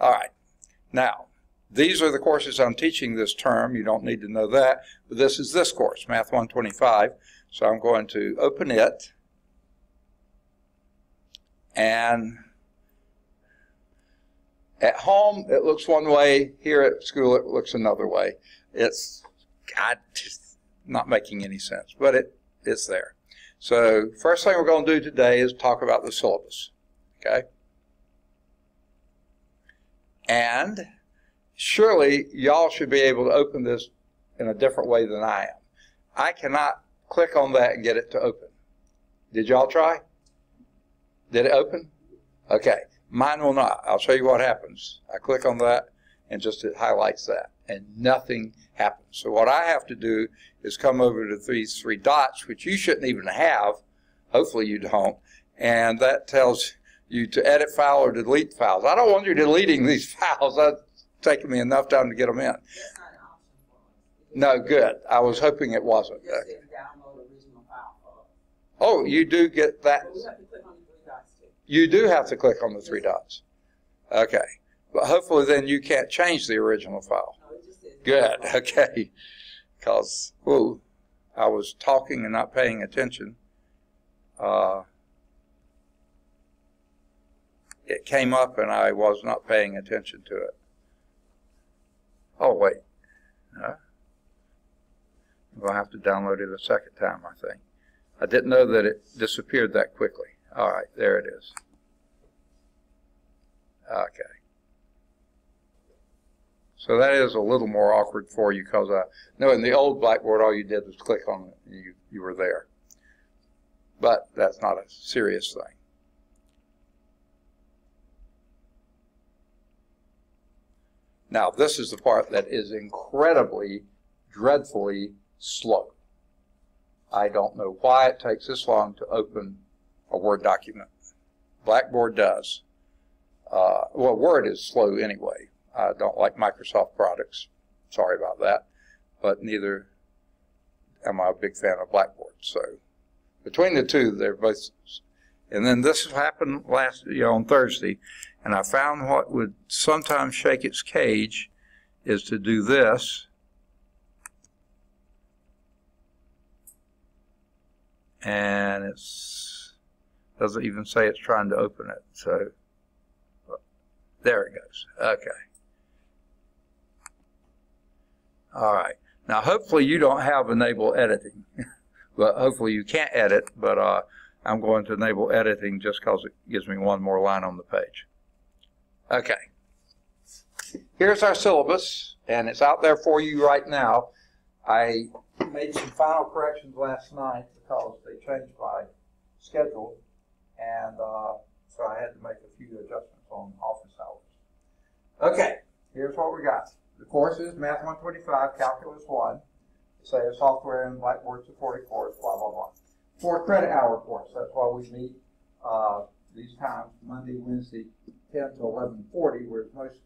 All right. Now, these are the courses I'm teaching this term. You don't need to know that. But this is this course, Math 125. So I'm going to open it. And at home, it looks one way. Here at school, it looks another way. It's just not making any sense, but it's there. So first thing we're going to do today is talk about the syllabus. Okay? And surely y'all should be able to open this in a different way than I am. I cannot click on that and get it to open. Did y'all try? Did it open? Okay. Mine will not. I'll show you what happens. I click on that and just it highlights that and nothing happens. So what I have to do is come over to these three dots, which you shouldn't even have. Hopefully you don't. And that tells you to edit file or delete files. I don't want you deleting these files. That's taken me enough time to get them in. That's not an option for us. No, good. I was hoping it wasn't. Just say download original file for us. Oh, you do get that. But we have to click on the three dots too. You do have to click on the three dots. Okay. But hopefully then you can't change the original file. No, it just says Good. Okay. Because, I was talking and not paying attention. It came up and I was not paying attention to it. Oh, wait. No. I'm going to have to download it a second time, I think. I didn't know that it disappeared that quickly. All right, there it is. Okay. So that is a little more awkward for you because I know in the old Blackboard all you did was click on it and you were there. But that's not a serious thing. Now, this is the part that is incredibly, dreadfully slow. I don't know why it takes this long to open a Word document. Blackboard does. Well, Word is slow anyway. I don't like Microsoft products. Sorry about that. But neither am I a big fan of Blackboard. So between the two, they're both. And then this happened on Thursday, and I found what would sometimes shake its cage is to do this, and it doesn't even say it's trying to open it. So there it goes. Okay. All right. Now, hopefully you don't have enable editing, but hopefully you can't edit, but I'm going to enable editing just because it gives me one more line on the page. Okay. Here's our syllabus, and it's out there for you right now. I made some final corrections last night because they changed my schedule, and so I had to make a few adjustments on office hours. Okay, here's what we got. The course is Math 125, Calculus 1. Say a software and Blackboard supported course, blah, blah, blah. 4 credit hour course. That's why we meet these times, Monday, Wednesday, 10 to 11:40, whereas most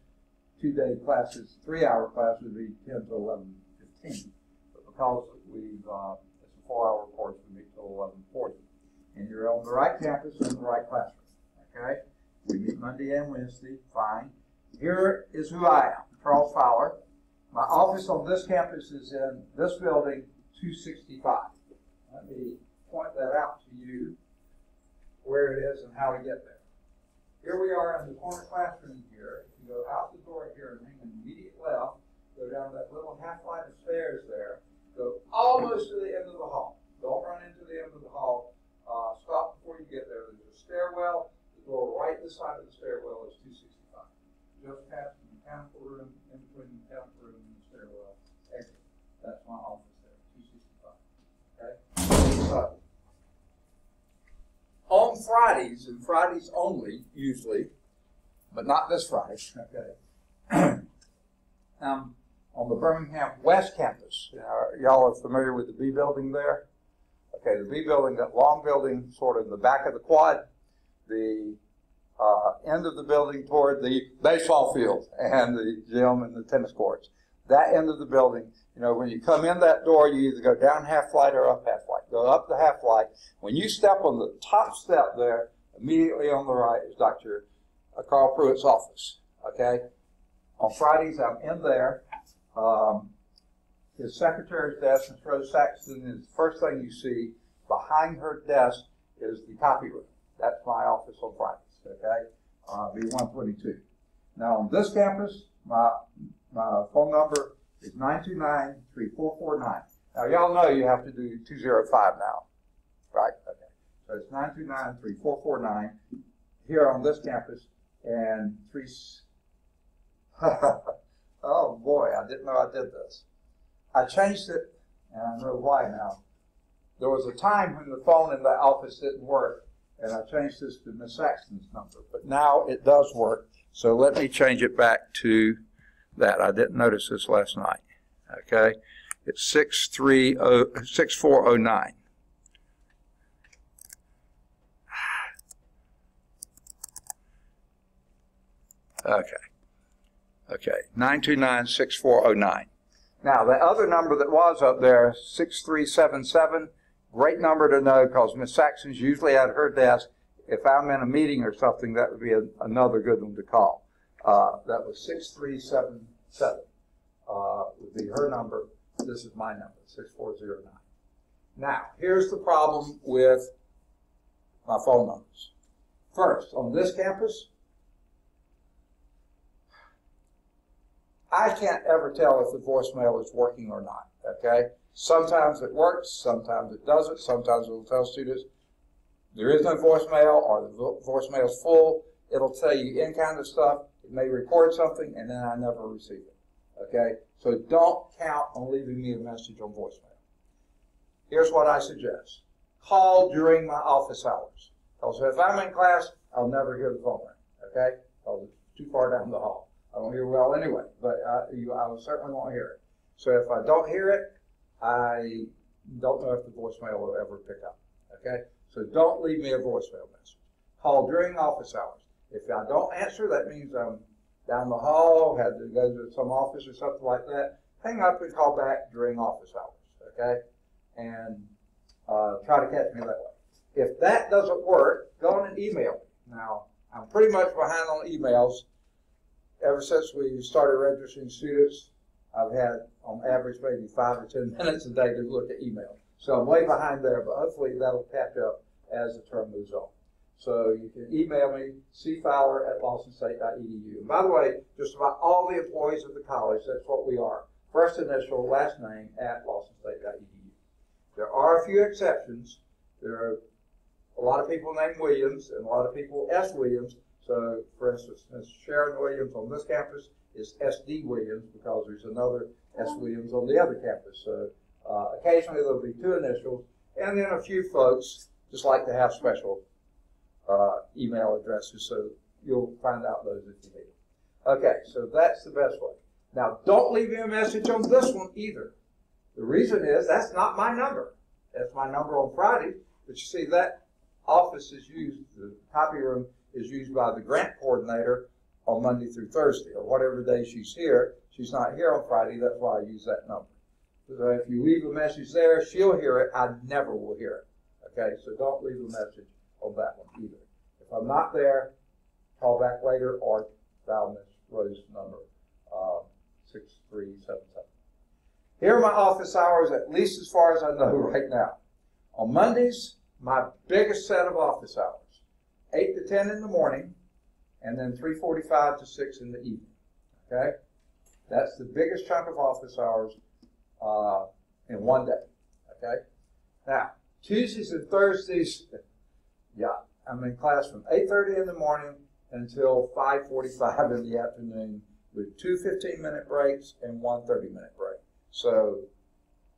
2-day classes, 3-hour classes would be 10 to 11:15. But because it's a 4-hour course, we meet till 11:40. And you're on the right campus and in the right classroom. Okay? We meet Monday and Wednesday, fine. Here is who I am, Charles Fowler. My office on this campus is in this building, 265. Let me point that out to you, where it is and how to get there. Here we are in the corner classroom here. If you go out the door here and hang an immediate left, go down that little half flight of stairs there, go almost to the end of the hall. Don't run into the end of the hall. Stop before you get there. There's a stairwell. The door right beside of the stairwell is 265. Just past the mechanical room, in between the mechanical room and the stairwell exit. That's my office there, 265. Okay? So, on Fridays, and Fridays only, usually, but not this Friday, okay, on the Birmingham West Campus. Y'all are familiar with the B building there? Okay, the B building, that long building, sort of in the back of the quad, the end of the building toward the baseball field and the gym and the tennis courts. That end of the building, when you come in that door, you either go down half flight or up half flight. Go up the half flight. When you step on the top step there, immediately on the right is Dr. Carl Pruitt's office. okay? On Fridays, I'm in there. His secretary's desk, Ms. Rose Saxton, is the first thing you see. Behind her desk is the copy room. That's my office on Fridays, okay? B122. Now, on this campus, my phone number is 929-3449. Now, y'all know you have to do 205 now, right? Okay. So it's 929-3449 here on this campus, and oh boy, I didn't know I did this. I changed it, and I know why now. There was a time when the phone in the office didn't work, and I changed this to Miss Saxton's number, but now it does work. So let me change it back to that. I didn't notice this last night. Okay, it's 6409. Okay, 929-6409. Now, the other number that was up there, 6377, great number to know because Miss Saxon's usually at her desk. If I'm in a meeting or something, that would be another good one to call. That was 6377 would be her number. This is my number, 6409. Now, here's the problem with my phone numbers. First, on this campus, I can't ever tell if the voicemail is working or not, okay? Sometimes it works, sometimes it doesn't. Sometimes it will tell students there is no voicemail or the voicemail is full. It'll tell you any kind of stuff. It may record something, and then I never receive it, okay? So don't count on leaving me a message on voicemail. Here's what I suggest. Call during my office hours. Because if I'm in class, I'll never hear the phone ring, okay? Because it's too far down the hall. I don't hear well anyway, but I certainly won't hear it. So if I don't hear it, I don't know if the voicemail will ever pick up, okay? So don't leave me a voicemail message. Call during office hours. If I don't answer, that means I'm down the hall, had to go to some office or something like that. Hang up and call back during office hours, okay? And try to catch me that way. If that doesn't work, go on and email me. Now, I'm pretty much behind on emails. Ever since we started registering students, I've had, on average, maybe 5 or 10 minutes a day to look at email. So I'm way behind there, but hopefully that'll catch up as the term moves on. So you can email me, cfowler@lawsonstate.edu. And by the way, just about all the employees of the college, that's what we are. First initial, last name, @lawsonstate.edu. There are a few exceptions. There are a lot of people named Williams and a lot of people S. Williams. So, for instance, Ms. Sharon Williams on this campus is S.D. Williams because there's another S. Williams on the other campus. So, occasionally there'll be 2 initials, and then a few folks just like to have special email addresses, so you'll find out those if you need them. Okay, so that's the best way. Now, don't leave me a message on this one either. The reason is that's not my number. That's my number on Friday, but you see that office is used, the copy room is used by the grant coordinator on Monday through Thursday, or whatever day she's here. She's not here on Friday, that's why I use that number. So if you leave a message there, she'll hear it. I never will hear it. Okay, so don't leave a message on that one either. If I'm not there, call back later or dial Ms. Rose's number, 6377. Here are my office hours, at least as far as I know right now. On Mondays, my biggest set of office hours, 8 to 10 in the morning, and then 3:45 to 6 in the evening, okay? That's the biggest chunk of office hours in one day, okay? Now, Tuesdays and Thursdays, yeah, I'm in class from 8:30 in the morning until 5:45 in the afternoon with 2 15-minute breaks and 1 30-minute break. So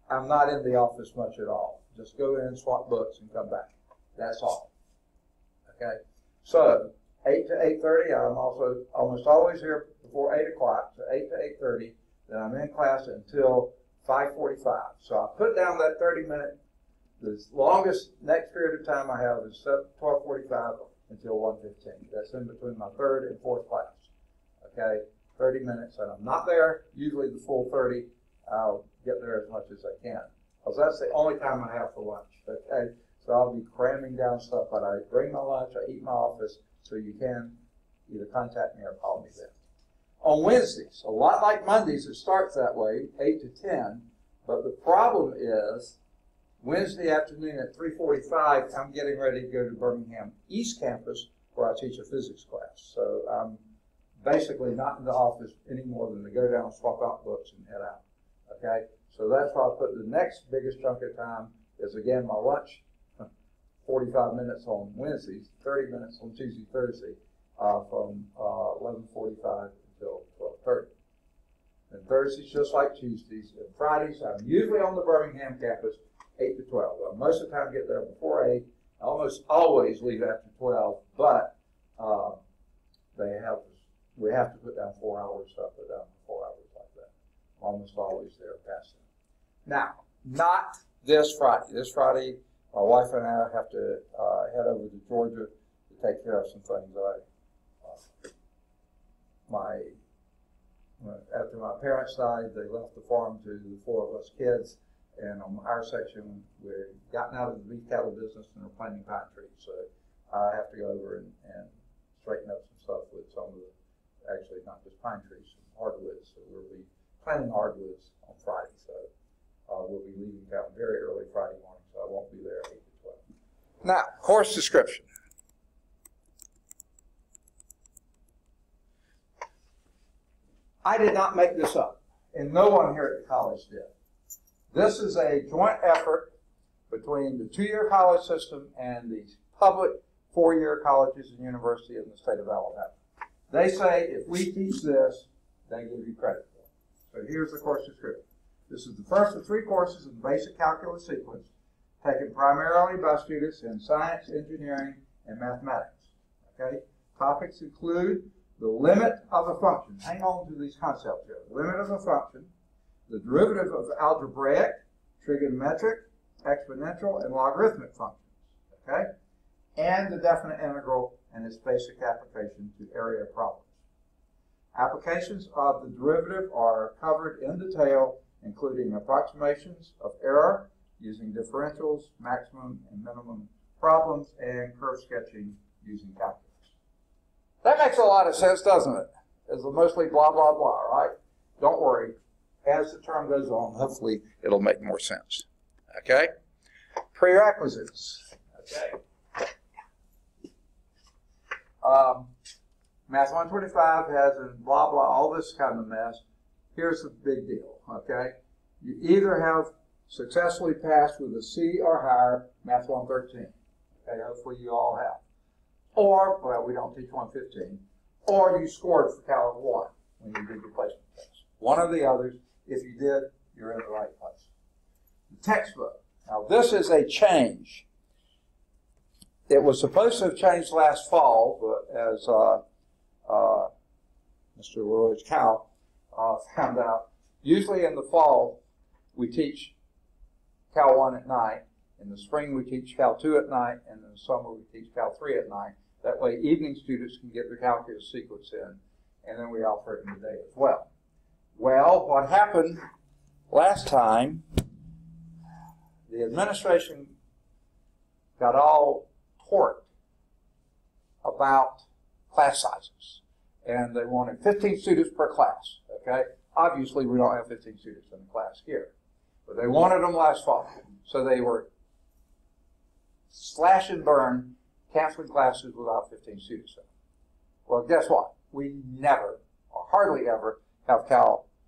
I'm not in the office much at all. Just go in, swap books, and come back. That's all. Okay? So 8 to 8:30, I'm also almost always here before 8 o'clock. So 8 to 8:30, then I'm in class until 5:45. So I put down that 30-minute. The longest next period of time I have is 12:45 until 1:15. That's in between my 3rd and 4th class. Okay? 30 minutes, and I'm not there usually the full 30. I'll get there as much as I can, because that's the only time I have for lunch, okay? So I'll be cramming down stuff, but I bring my lunch, I eat in my office, so you can either contact me or call me then. on Wednesdays. A lot like Mondays, it starts that way, 8 to 10. But the problem is, Wednesday afternoon at 3:45, I'm getting ready to go to Birmingham East Campus where I teach a physics class. So I'm basically not in the office any more than to go down, swap out books, and head out. Okay? So that's why I put the next biggest chunk of time is, again, my lunch, 45 minutes on Wednesdays, 30 minutes on Tuesday, Thursday, from 11:45 until 12:30. And Thursdays just like Tuesdays. And Fridays, I'm usually on the Birmingham campus, 8 to 12. Well, most of the time I get there before 8. I almost always leave after 12, but we have to put down 4 hours, so I put down 4 hours like that. I'm almost always there past that. Now, not this Friday. This Friday, my wife and I have to head over to Georgia to take care of some things. After my parents died, they left the farm to the 4 of us kids, and on our section, we've gotten out of the beef cattle business and are planting pine trees. So I have to go over and straighten up some stuff with some of the, actually not just pine trees, some hardwoods. So we'll be planting hardwoods on Friday. So we'll be leaving town very early Friday morning, so I won't be there 8 to 12. Now, course description. I did not make this up, and no one here at the college did. This is a joint effort between the 2-year college system and the public 4-year colleges and universities in the state of Alabama. They say if we teach this, they give you credit for it. So here's the course description. This is the first of 3 courses in the basic calculus sequence, taken primarily by students in science, engineering, and mathematics. Okay? Topics include the limit of a function. Hang on to these concepts here. Limit of a function, the derivative of algebraic, trigonometric, exponential, and logarithmic functions. Okay? And the definite integral and its basic application to area problems. Applications of the derivative are covered in detail, including approximations of error using differentials, maximum and minimum problems, and curve sketching using calculus. That makes a lot of sense, doesn't it? It's mostly blah, blah, blah, right? Don't worry. As the term goes on, hopefully it'll make more sense. Okay? Prerequisites. Okay? Math 125 has a blah, blah, all this kind of mess. Here's the big deal, okay? You either have successfully passed with a C or higher Math 113. Okay, hopefully you all have. Or, well, we don't teach 115. Or you scored for Cal 1 when you did your placement test. One of the others. If you did, you're in the right place. The textbook. Now, this is a change. It was supposed to have changed last fall, but as Mr. Lloyd Cow found out, usually in the fall, we teach Cal 1 at night. In the spring, we teach Cal 2 at night, and in the summer, we teach Cal 3 at night. That way, evening students can get the calculus sequence in, and then we offer it in the day as well. Well, what happened last time, the administration got all torqued about class sizes, and they wanted 15 students per class, okay? Obviously, we don't have 15 students in the class here, but they wanted them last fall, so they were slash and burn, canceling classes without 15 students in them. Well, guess what? We never, or hardly ever, have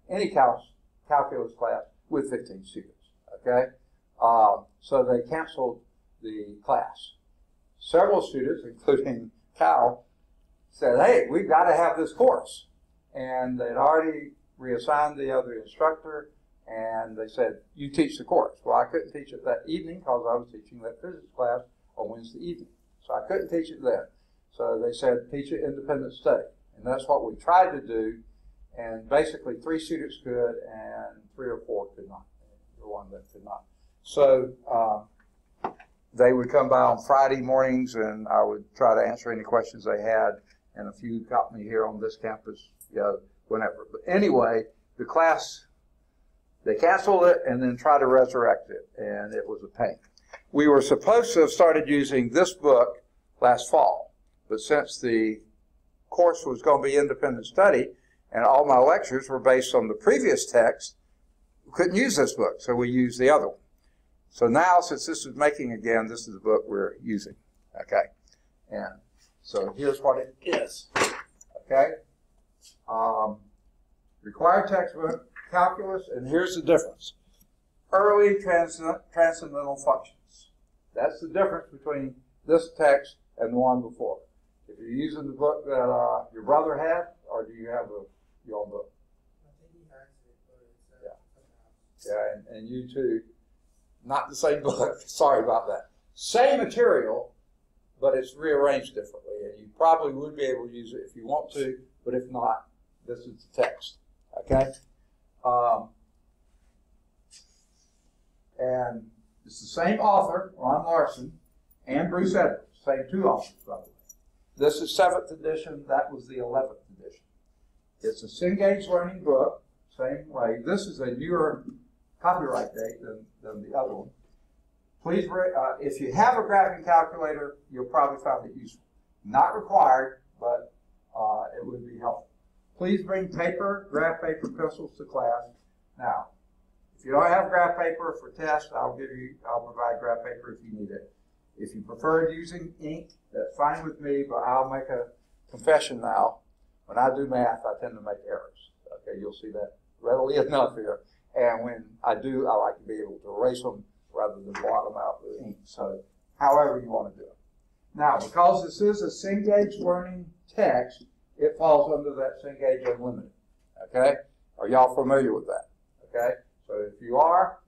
any calculus class with 15 students, okay? So they canceled the class. Several students, including Cal, said, hey, we've got to have this course. And they'd already reassigned the other instructor, and they said, you teach the course. Well, I couldn't teach it that evening because I was teaching that physics class on Wednesday evening. So I couldn't teach it then. So they said, teach it independent study. And that's what we tried to do. And basically 3 students could and 3 or 4 could not. The one that could not. So they would come by on Friday mornings, and I would try to answer any questions they had. And a few got me here on this campus, whenever. But anyway, the class, they canceled it and then tried to resurrect it, and it was a pain. We were supposed to have started using this book last fall, but since the course was going to be independent study, and all my lectures were based on the previous text, we couldn't use this book, so we used the other one. So now, since this is making again, this is the book we're using, okay? And so here's what it is, okay? Required textbook, calculus, and here's the difference. Early transcendental functions. That's the difference between this text and the one before. If you're using the book that your brother had, or do you have your own book? I think he has it, but Yeah, and you too. Not the same book. Sorry about that. Same material, but it's rearranged differently. And you probably would be able to use it if you want to, but if not, this is the text. Okay? And it's the same author, Ron Larson, and Bruce Edwards. Same two authors, by the way. This is 7th edition. That was the 11th edition. It's a Cengage learning book, same way. This is a newer copyright date than the other one. Please, if you have a graphing calculator, you'll probably find it useful. Not required, but it would be helpful. Please bring paper, graph paper, pencils to class. Now, if you don't have graph paper for tests, I'll provide graph paper if you need it. If you prefer using ink, that's fine with me, but I'll make a confession now. When I do math, I tend to make errors. Okay, you'll see that readily enough here. And when I do, I like to be able to erase them rather than blot them out with ink. So, however you want to do it. Now, because this is a Cengage learning text, it falls under that Cengage Unlimited. Okay? Are y'all familiar with that? Okay? So if you are,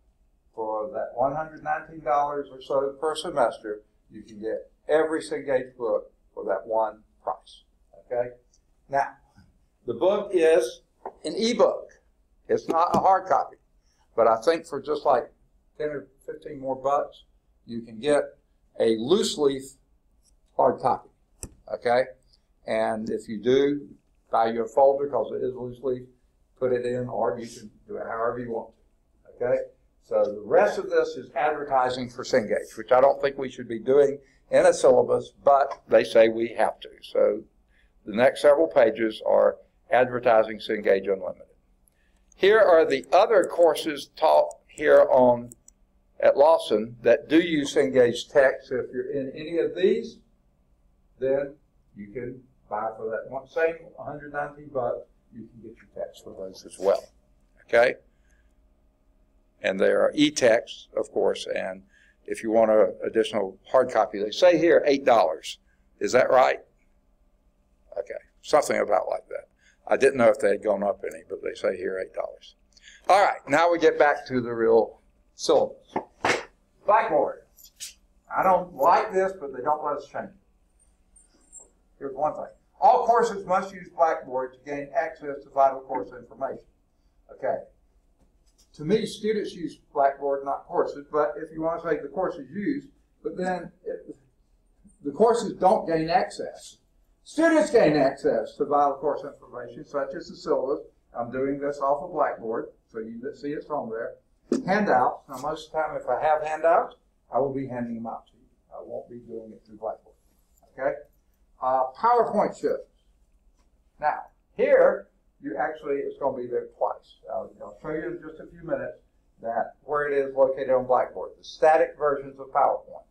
for that $119 or so per semester, you can get every Cengage book for that one price. Okay? Now, the book is an ebook. It's not a hard copy. But I think for just like 10 or 15 more bucks, you can get a loose leaf hard copy. Okay? And if you do, buy you a folder because it is loose leaf, put it in, or you can do it however you want to. Okay? So the rest of this is advertising for Cengage, which I don't think we should be doing in a syllabus, but they say we have to. So the next several pages are advertising Cengage Unlimited. Here are the other courses taught here at Lawson that do use Cengage text. So if you're in any of these, then you can buy for that one same 119 bucks. You can get your text for those as well. Okay? And there are e-texts, of course, and if you want an additional hard copy, they say here $8. Is that right? Okay, something about like that. I didn't know if they had gone up any, but they say here $8. All right, now we get back to the real syllabus. Blackboard. I don't like this, but they don't let us change it. Here's one thing. All courses must use Blackboard to gain access to vital course information. Okay. To me, students use Blackboard, not courses, but if you want to say the course is used, but then the courses don't gain access. Students gain access to vital course information, such as the syllabus. I'm doing this off of Blackboard, so you see it's on there. Handouts. Now, most of the time, if I have handouts, I will be handing them out to you. I won't be doing it through Blackboard. Okay? PowerPoint shows. Now, here, it's going to be there twice. I'll show you in just a few minutes where it is located on Blackboard. The static versions of PowerPoint.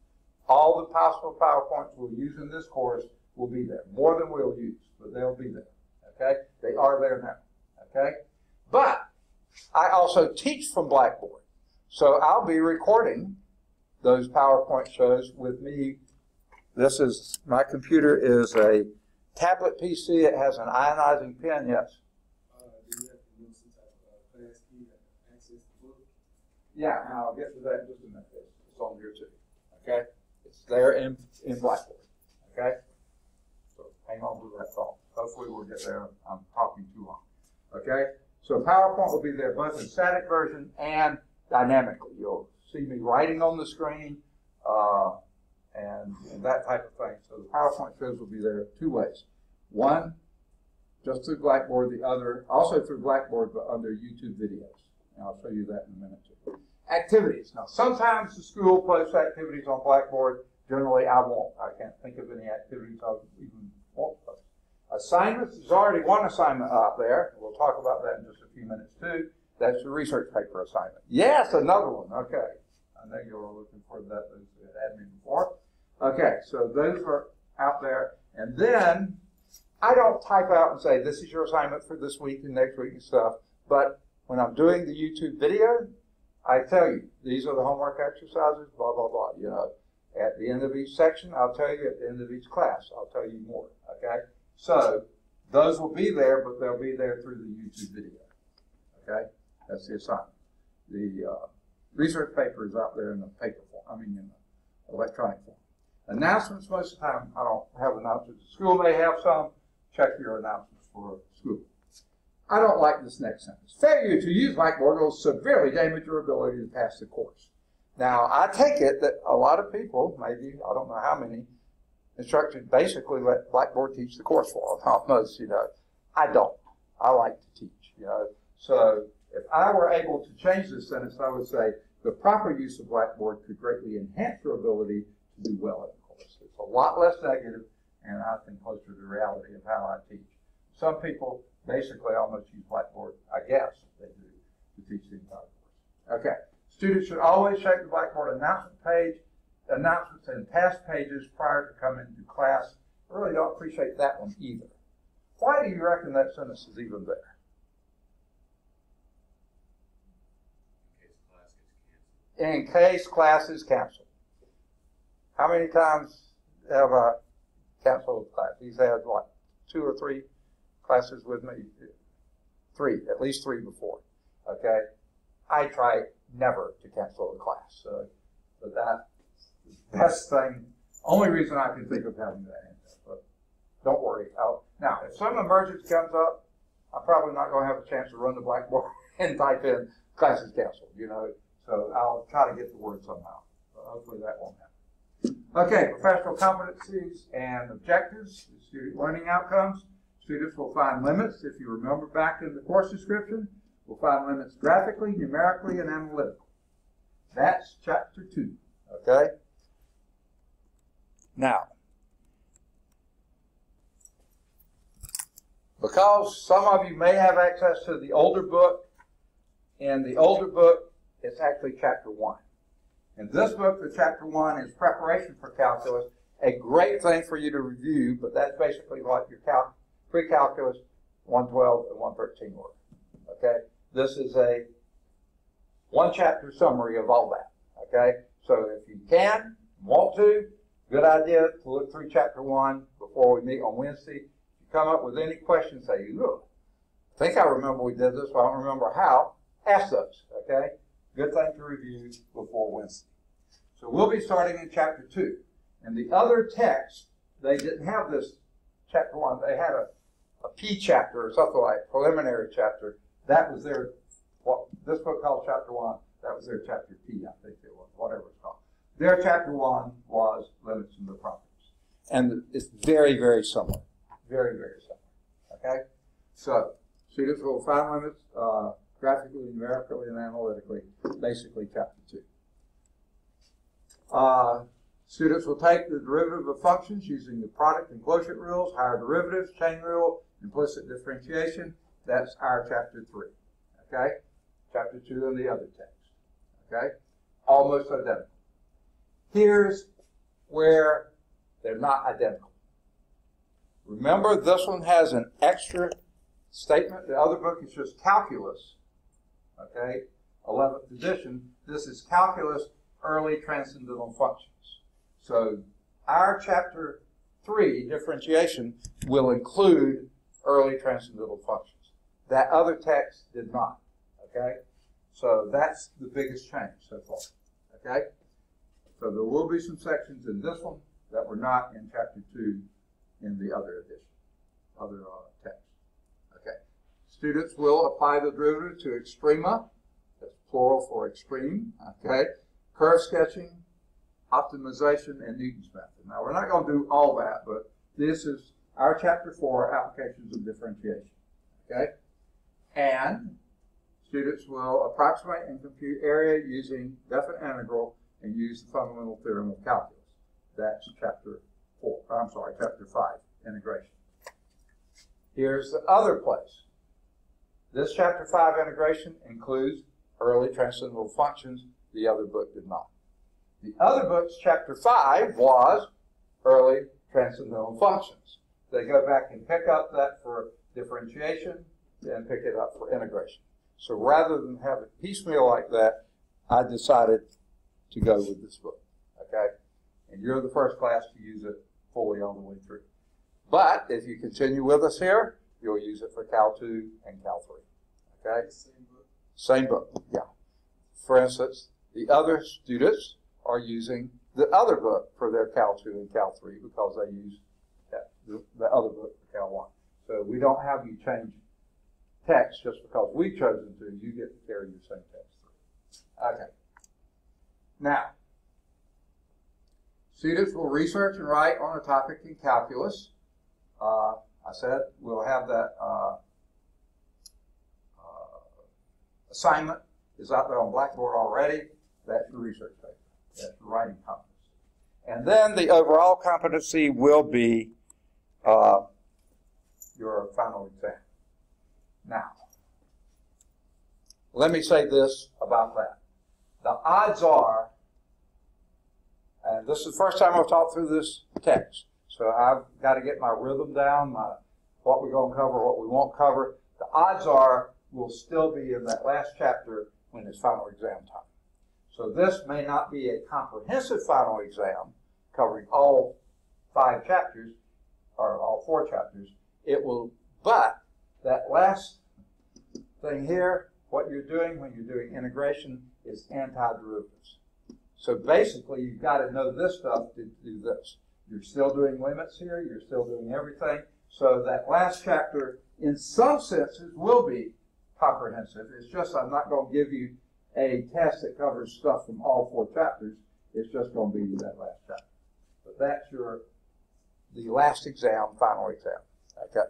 All the possible PowerPoints we'll use in this course will be there. More than we'll use, but they'll be there. Okay? They are there now. Okay? But I also teach from Blackboard. So I'll be recording those PowerPoint shows with me. My computer is a tablet PC. It has an ionizing pen, yes. do you have to use some type of class key to access the book? Yeah, and I'll get to that in just a minute. It's on here too. Okay? It's there in Blackboard. Okay? So hang on to that thought. Hopefully we'll get there. I'm talking too long. Okay? So PowerPoint will be there both in static version and dynamically. You'll see me writing on the screen and that type of thing. So the PowerPoint shows will be there two ways. One, just through Blackboard. The other, also through Blackboard, but under YouTube videos. And I'll show you that in a minute too. Activities. Now, sometimes the school posts activities on Blackboard. Generally, I won't. I can't think of any activities I would even want to post. Assignments, there's already one assignment out there. We'll talk about that in just a few minutes too. That's the research paper assignment. Yes, another one. Okay. I know you were looking for that. Those who had had me before. Okay, so those are out there. And then I don't type out and say, this is your assignment for this week and next week and stuff. But when I'm doing the YouTube video, I tell you, these are the homework exercises, blah, blah, blah. You know, at the end of each section, I'll tell you. At the end of each class, I'll tell you more. Okay? So those will be there, but they'll be there through the YouTube video. Okay? That's the assignment. The research paper is out there in the paper form, in the electronic form. Announcements, most of the time, I don't have announcements. The school may have some. Check your announcements for school. I don't like this next sentence. Failure to use Blackboard will severely damage your ability to pass the course. Now, I take it that a lot of people, maybe, I don't know how many, instructors basically let Blackboard teach the course for them. Almost, I don't. I like to teach, So if I were able to change this sentence, I would say the proper use of Blackboard could greatly enhance your ability to do well in the course. It's a lot less negative, and I think closer to the reality of how I teach. Some people basically almost use Blackboard, I guess, they do, to teach the entire course. Okay. Students should always check the Blackboard announcements and past pages prior to coming to class. I really don't appreciate that one either. Why do you reckon that sentence is even there? In case class is canceled. How many times have I canceled class? He's had, what, 2 or 3 classes with me? 3, at least 3 before. Okay? I try never to cancel a class. So, but that's the best thing, only reason I can think of having that answer. But don't worry. Now, if some emergency comes up, I'm probably not going to have a chance to run the Blackboard and type in classes canceled, So I'll try to get the word somehow. But hopefully that won't happen. Okay, professional competencies and objectives, student learning outcomes. Students will find limits, if you remember back in the course description, will find limits graphically, numerically, and analytically. That's chapter 2, okay? Now, because some of you may have access to the older book, in the older book, it's actually chapter 1. In this book, the chapter 1 is preparation for calculus, a great thing for you to review, but that's basically what your pre-calculus 112 and 113 were. Okay? This is a 1-chapter summary of all that. Okay? So if you can, want to, good idea to look through chapter 1 before we meet on Wednesday. If you come up with any questions, say, look, I think I remember we did this, but I don't remember how. Ask those. Okay? Good thing to review before Wednesday. So we'll be starting in chapter 2. And the other text, they didn't have this chapter 1. They had a P chapter or something like preliminary chapter. That was their, what this book called chapter 1, that was their chapter P, I think it was, whatever it's called. Their chapter 1 was limits and their properties. And it's very, very similar. Very, very similar. Okay? So, students will find limits graphically, numerically, and analytically, basically chapter 2. Students will take the derivative of functions using the product and quotient rules, higher derivatives, chain rule, implicit differentiation. That's our chapter 3. Okay? Chapter 2 in the other text. Okay? Almost identical. Here's where they're not identical. Remember, this one has an extra statement. The other book is just calculus. Okay? 11th edition. This is calculus, early transcendental functions. So our chapter 3, differentiation, will include early transcendental functions. That other text did not. Okay? So that's the biggest change so far. Okay? So there will be some sections in this one that were not in chapter 2 in the other edition, other text. Okay. Students will apply the derivative to extrema. That's plural for extreme. Okay. Curve sketching, optimization, and Newton's method. Now, we're not going to do all that, but this is our chapter 4, applications of differentiation. Okay? And students will approximate and compute area using definite integral and use the fundamental theorem of calculus. That's chapter 5, integration. Here's the other place. This Chapter 5 integration includes early transcendental functions. The other book did not. The other book's Chapter 5 was early transcendental functions. They go back and pick up that for differentiation and pick it up for integration. So rather than have it piecemeal like that, I decided to go with this book, okay? And you're the first class to use it fully all the way through. But if you continue with us here, you'll use it for Cal 2 and Cal 3, okay? Same book. Same book, yeah. For instance, the other students are using the other book for their Cal 2 and Cal 3 because they use the other book for Cal 1. So we don't have you change text just because we've chosen to. You get to carry your same text through. Okay. Now, students will research and write on a topic in calculus. I said we'll have that assignment is out there on Blackboard already. That's your research paper. That's your writing competency. And then the overall competency will be your final exam. Now, let me say this about that. The odds are, and this is the first time I've taught through this text, so I've got to get my rhythm down, what we're going to cover, what we won't cover. The odds are we'll still be in that last chapter when it's final exam time. So this may not be a comprehensive final exam covering all 5 chapters, or all 4 chapters. It will, but that last thing here, what you're doing when you're doing integration is antiderivatives. So basically, you've got to know this stuff to do this. You're still doing limits here. You're still doing everything. So that last chapter, in some senses, will be comprehensive. It's just I'm not going to give you a test that covers stuff from all 4 chapters. It's just going to be that last chapter. But that's the last exam, final exam. Okay.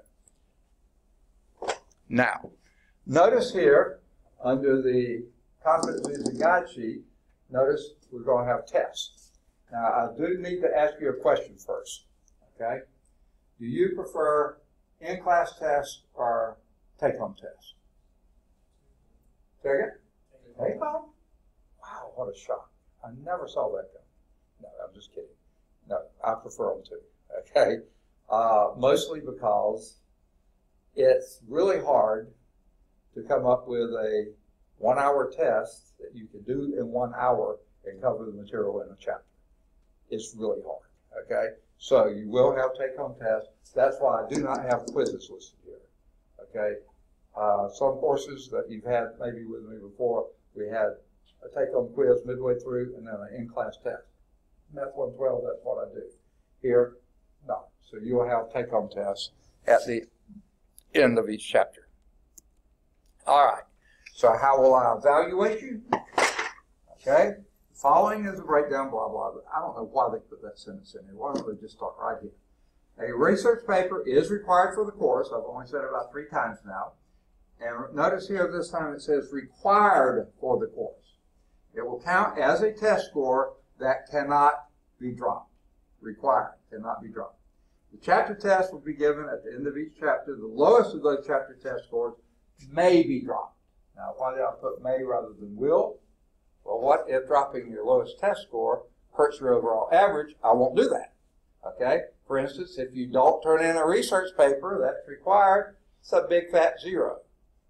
Now, notice here, under the competencies and guide sheet, notice we're going to have tests. Now, I do need to ask you a question first, okay? Do you prefer in-class tests or take-home tests? Say again? Take-home? Wow, what a shock. I never saw that come. No, I'm just kidding. No, I prefer them too, okay? Mostly because it's really hard to come up with a 1-hour test that you can do in 1 hour and cover the material in a chapter. It's really hard, okay? So you will have take-home tests. That's why I do not have quizzes listed here, okay? Some courses that you've had maybe with me before, we had a take-home quiz midway through and then an in-class test. Math 112, that's what I do. Here, no. So you will have take-home tests at the end of each chapter. All right. So how will I evaluate you? Okay. The following is a breakdown, blah, blah, blah. I don't know why they put that sentence in here. Why don't they just start right here? A research paper is required for the course. I've only said it about 3 times now. And notice here this time it says required for the course. It will count as a test score that cannot be dropped. Required, cannot be dropped. The chapter test will be given at the end of each chapter. The lowest of those chapter test scores may be dropped. Now, why did I put may rather than will? Well, what if dropping your lowest test score hurts your overall average? I won't do that. Okay? For instance, if you don't turn in a research paper that's required, it's a big fat 0.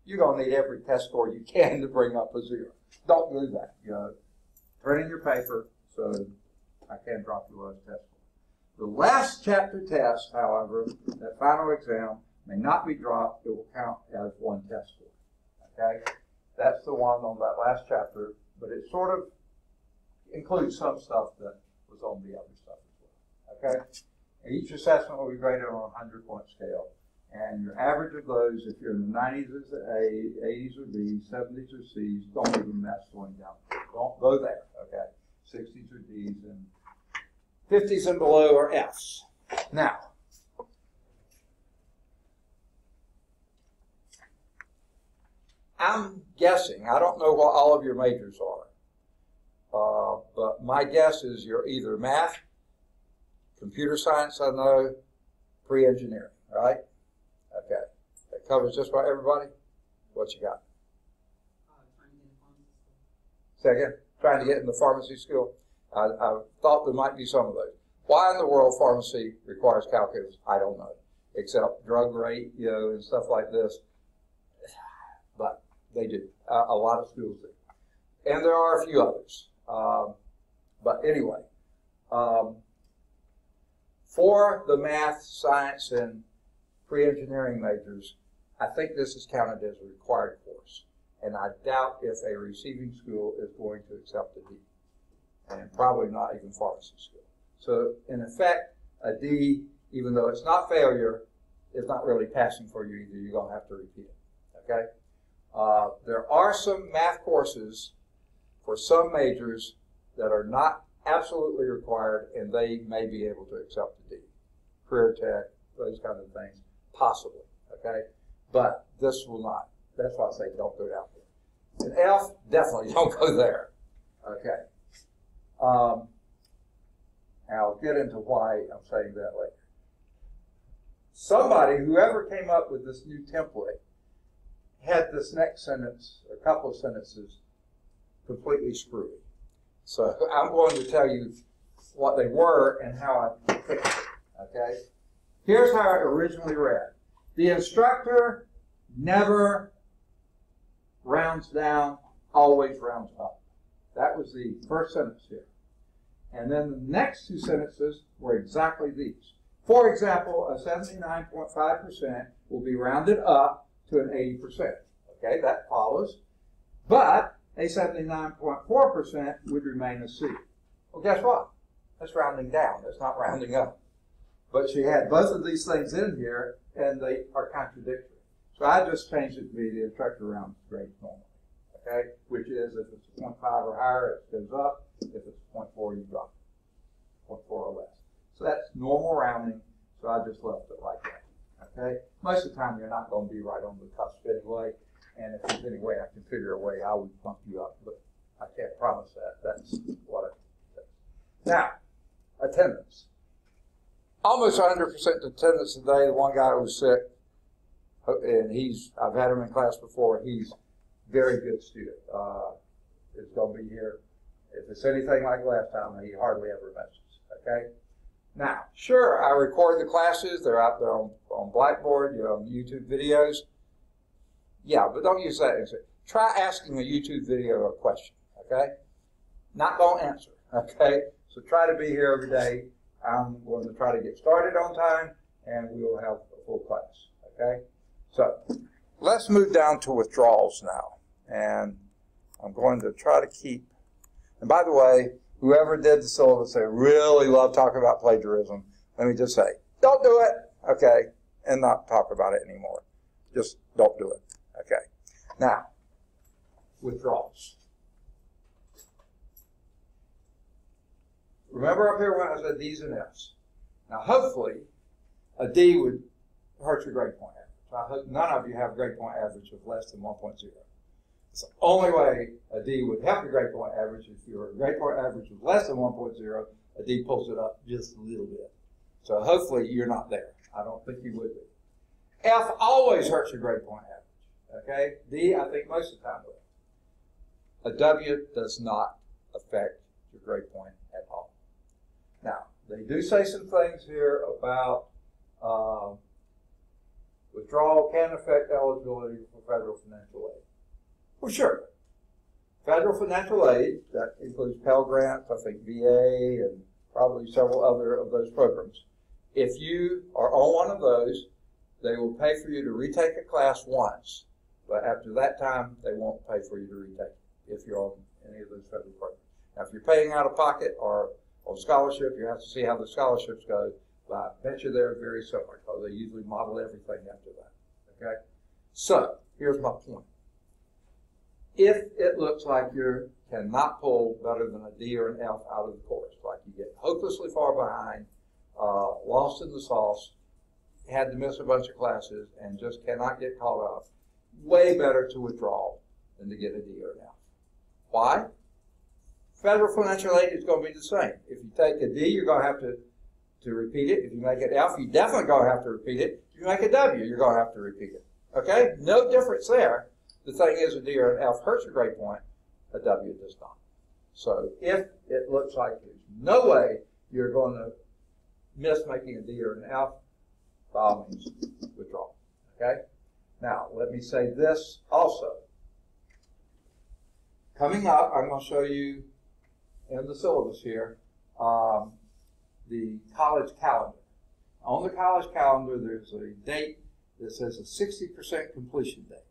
You're going to need every test score you can to bring up a 0. Don't do that. You know, turn in your paper so I can drop your lowest test score. The last chapter test, however, that final exam, may not be dropped. It will count as 1 test score. Okay? That's the one on that last chapter, but it sort of includes some stuff that was on the other stuff as well. Okay? And each assessment will be graded on a 100-point scale. And your average of those, if you're in the 90s, is A, 80s are B, 70s are C's. Don't even mess going down. Don't go there. Okay? 60s are D's, and 50s and below are F's. Now, I'm guessing, I don't know what all of your majors are, but my guess is you're either math, computer science, I know, pre-engineering, right? Okay. covers just about everybody? What you got? Trying to get a pharmacy school. Second, trying to get in the pharmacy school. I thought there might be some of those. Why in the world pharmacy requires calculus? I don't know, except drug rate, and stuff like this. But they do. A lot of schools do. And there are a few others. But anyway, for the math, science, and pre-engineering majors, I think this is counted as a required course. And I doubt if a receiving school is going to accept a D. And probably not even pharmacy school. So in effect, a D, even though it's not failure, is not really passing for you either. You're going to have to repeat it. Okay? There are some math courses for some majors that are not absolutely required, and they may be able to accept a D. Career tech, those kind of things, possibly. Okay? But this will not. That's why I say don't go down there. And F, definitely don't go there. Okay. I'll get into why I'm saying that later. Somebody, whoever came up with this new template, had this next sentence, a couple of sentences, completely screwy. So I'm going to tell you what they were and how I fixed it. Okay? Here's how it originally read. The instructor never rounds down, always rounds up. That was the first sentence here. And then the next two sentences were exactly these. For example, a 79.5% will be rounded up to an 80%. Okay, that follows. But a 79.4% would remain a C. Well, guess what? That's rounding down. That's not rounding up. But she had both of these things in here, and they are contradictory. So I just changed it to be the instructor rounds grades normally. Okay, which is if it's a 0.5 or higher, it goes up. If it's 0.4, you drop it. 0.4 or less. So that's normal rounding, so I just left it like that. Okay? Most of the time, you're not going to be right on the cusp anyway, and if there's any way I can figure a way, I would bump you up, but I can't promise that. That's what I think. Now, attendance. Almost 100% attendance today. The one guy who was sick, and I've had him in class before, he's a very good student. Is going to be here. If it's anything like last time, he hardly ever misses. Okay? Now, sure, I record the classes. They're out there on Blackboard, on YouTube videos. Yeah, but don't use that. Try asking a YouTube video a question. Okay? Not going to answer. Okay? So try to be here every day. I'm going to try to get started on time, and we will have a full class. Okay? So let's move down to withdrawals now. And I'm going to try to keep. And by the way, whoever did the syllabus, they really love talking about plagiarism. Let me just say, don't do it, okay, and not talk about it anymore. Just don't do it, okay. Now, withdrawals. Remember up here when I said D's and F's. Now, hopefully, a D would hurt your grade point average. I hope none of you have a grade point average of less than 1.0. It's the only way a D would help your grade point average. If your grade point average is less than 1.0, a D pulls it up just a little bit. So hopefully you're not there. I don't think you would be. F always hurts your grade point average. Okay? D, I think most of the time will. A W does not affect your grade point at all. Now, they do say some things here about withdrawal can affect eligibility for federal financial aid. Well, sure. Federal financial aid, that includes Pell Grants, I think VA, and probably several other of those programs. If you are on one of those, they will pay for you to retake a class once, but after that time, they won't pay for you to retake it if you're on any of those federal programs. Now, if you're paying out of pocket or on scholarship, you have to see how the scholarships go, but I bet you they're very similar because they usually model everything after that. Okay? So, here's my point. If it looks like you cannot pull better than a D or an F out of the course, like you get hopelessly far behind, lost in the sauce, had to miss a bunch of classes, and just cannot get caught up, way better to withdraw than to get a D or an F. Why? Federal financial aid is going to be the same. If you take a D, you're going to have to repeat it. If you make it F, you're definitely going to have to repeat it. If you make a W, you're going to have to repeat it. Okay, no difference there. The thing is, a D or an F hurts your grade point, a W does not. So if it looks like there's no way you're going to miss making a D or an F, by all means, withdraw. Okay? Now, let me say this also. Coming up, I'm going to show you in the syllabus here the college calendar. On the college calendar, there's a date that says a 60% completion date.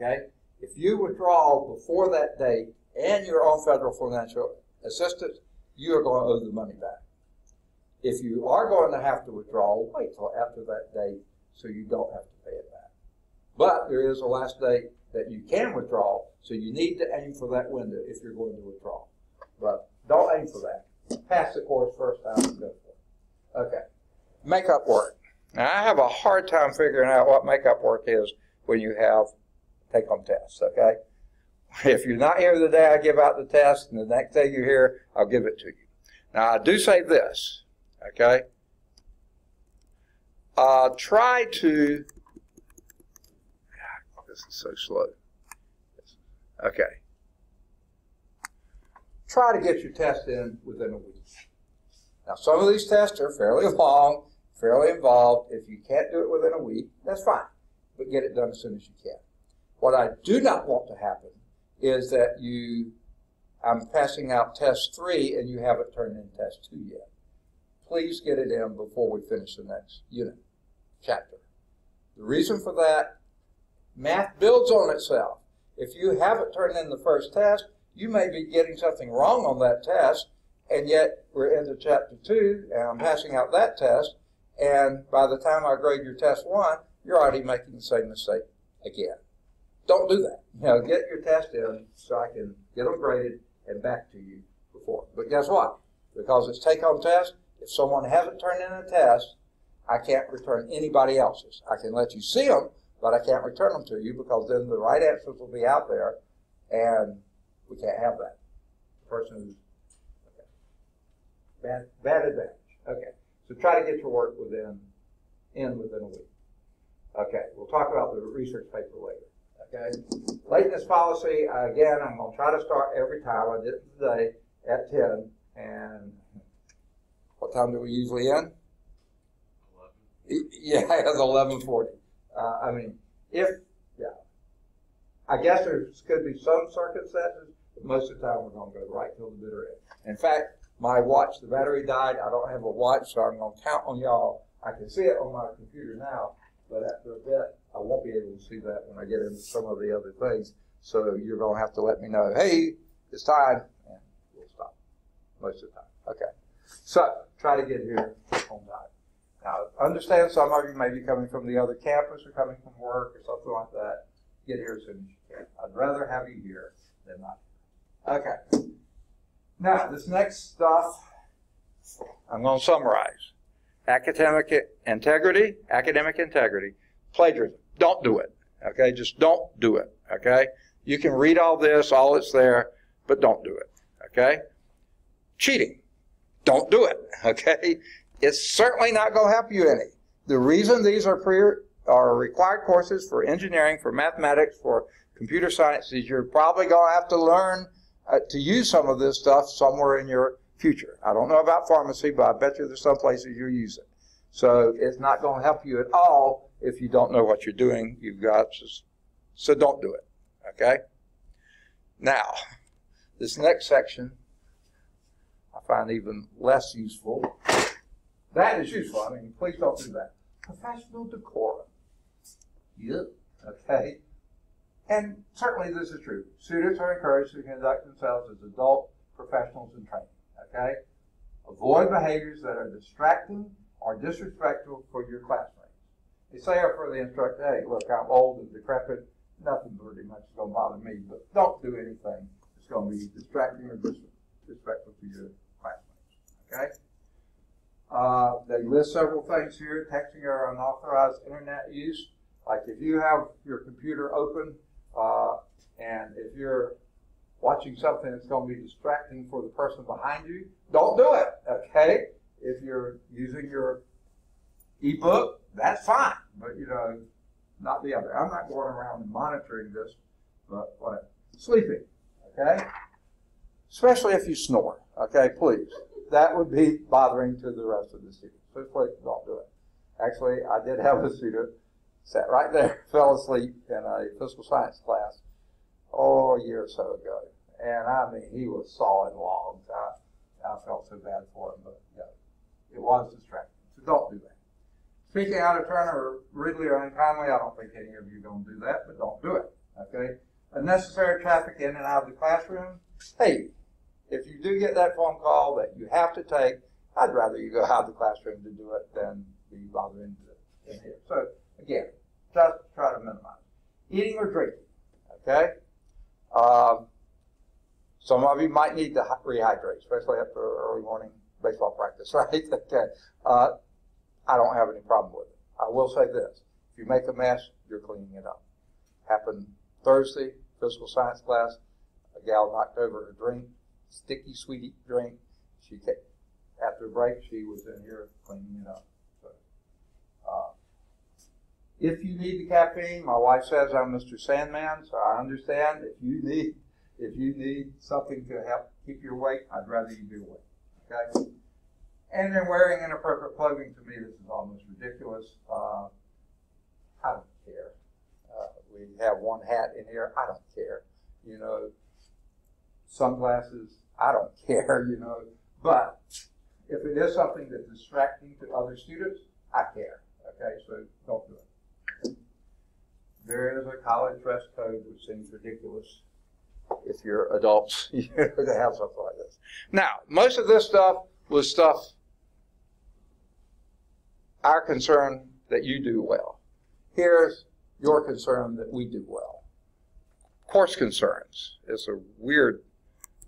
Okay? If you withdraw before that date and you're on federal financial assistance, you are going to owe the money back. If you are going to have to withdraw, wait till after that date so you don't have to pay it back. But there is a last date that you can withdraw, so you need to aim for that window if you're going to withdraw. But don't aim for that. Pass the course first time and go for it. Okay. Makeup work. Now, I have a hard time figuring out what makeup work is when you have take-home tests, okay? If you're not here the day I give out the test, and the next day you're here, I'll give it to you. Now, I do say this, okay? Try to, this is so slow. Okay. Try to get your test in within a week. Now, some of these tests are fairly long, fairly involved. If you can't do it within a week, that's fine, but get it done as soon as you can. What I do not want to happen is that I'm passing out test 3 and you haven't turned in test 2 yet. Please get it in before we finish the next unit, chapter. The reason for that, math builds on itself. If you haven't turned in the first test, you may be getting something wrong on that test, and yet we're into chapter 2 and I'm passing out that test, and by the time I grade your test 1, you're already making the same mistake again. Don't do that. Get your test in so I can get them graded and back to you before. But guess what? Because it's take-home test, if someone hasn't turned in a test, I can't return anybody else's. I can let you see them, but I can't return them to you because then the right answers will be out there, and we can't have that. The person who's okay. Bad advantage. Okay. So try to get your work within a week. Okay. We'll talk about the research paper later. Okay. Lateness policy, again, I'm going to try to start every time. I did it today at 10. And what time do we usually end? 11. Yeah, it's 11:40. I guess there could be some circumstances, but most of the time we're going to go right till the bitter end. In fact, my watch, the battery died. I don't have a watch, so I'm going to count on y'all. I can see it on my computer now, but after a bit, I won't be able to see that when I get into some of the other things. So you're going to have to let me know, hey, it's time, and we'll stop most of the time. Okay. So try to get here on time. Now, understand some of you may be coming from the other campus or coming from work or something like that. Get here as soon as you can. I'd rather have you here than not. Okay. Now, this next stuff, I'm going to summarize. Academic integrity, plagiarism. Don't do it. Okay? Just don't do it. Okay? You can read all this, all that's there, but don't do it. Okay? Cheating. Don't do it. Okay? It's certainly not going to help you any. The reason these are required courses for engineering, for mathematics, for computer science is you're probably going to have to learn to use some of this stuff somewhere in your future. I don't know about pharmacy, but I bet you there's some places you use it. So it's not going to help you at all if you don't know what you're doing. So don't do it. Okay? Now, this next section I find even less useful. That is useful. I mean, please don't do that. Professional decorum. Yep. Okay? And certainly this is true. Students are encouraged to conduct themselves as adult professionals in training. Okay? Avoid behaviors that are distracting or disrespectful for your classmates. They say for the instructor, hey, look, I'm old and decrepit. Nothing pretty much is going to bother me, but don't do anything that's going to be distracting or disrespectful to your classmates. Okay? They list several things here, texting or unauthorized internet use. Like if you have your computer open and if you're watching something that's going to be distracting for the person behind you, don't do it, okay? If you're using your ebook, that's fine. But, not the other. I'm not going around and monitoring this, but whatever. Sleeping, okay? Especially if you snore, okay, please. That would be bothering to the rest of the students. So please don't do it. Actually, I did have a student sat right there, fell asleep in a physical science class, a year or so ago. And I mean, he was sawing logs. I felt so bad for him, but yeah, it was distracting. So don't do that. Speaking out of turn or rudely or unkindly, I don't think any of you are going to do that, but don't do it, okay? Unnecessary traffic in and out of the classroom. Hey, if you do get that phone call that you have to take, I'd rather you go out of the classroom to do it than be bothering in here. So again, just try to minimize. Eating or drinking, okay? Some of you might need to rehydrate, especially after early morning baseball practice, right? Okay. I don't have any problem with it. I will say this. If you make a mess, you're cleaning it up. Happened Thursday, physical science class. A gal knocked over her drink, sticky, sweetie drink. She kept, after the break, she was in here cleaning it up. So, if you need the caffeine, my wife says I'm Mr. Sandman, so I understand. If you need something to help keep you awake, I'd rather you be awake. Okay? And then wearing inappropriate clothing, to me, this is almost ridiculous. I don't care. We have one hat in here. I don't care. You know, sunglasses, I don't care, you know. But if it is something that's distracting to other students, I care. Okay, so don't do it. There is a college dress code, which seems ridiculous if you're adults, you know, to have something like this. Now, most of this stuff was stuff our concern that you do well. Here's your concern that we do well. Course concerns is a weird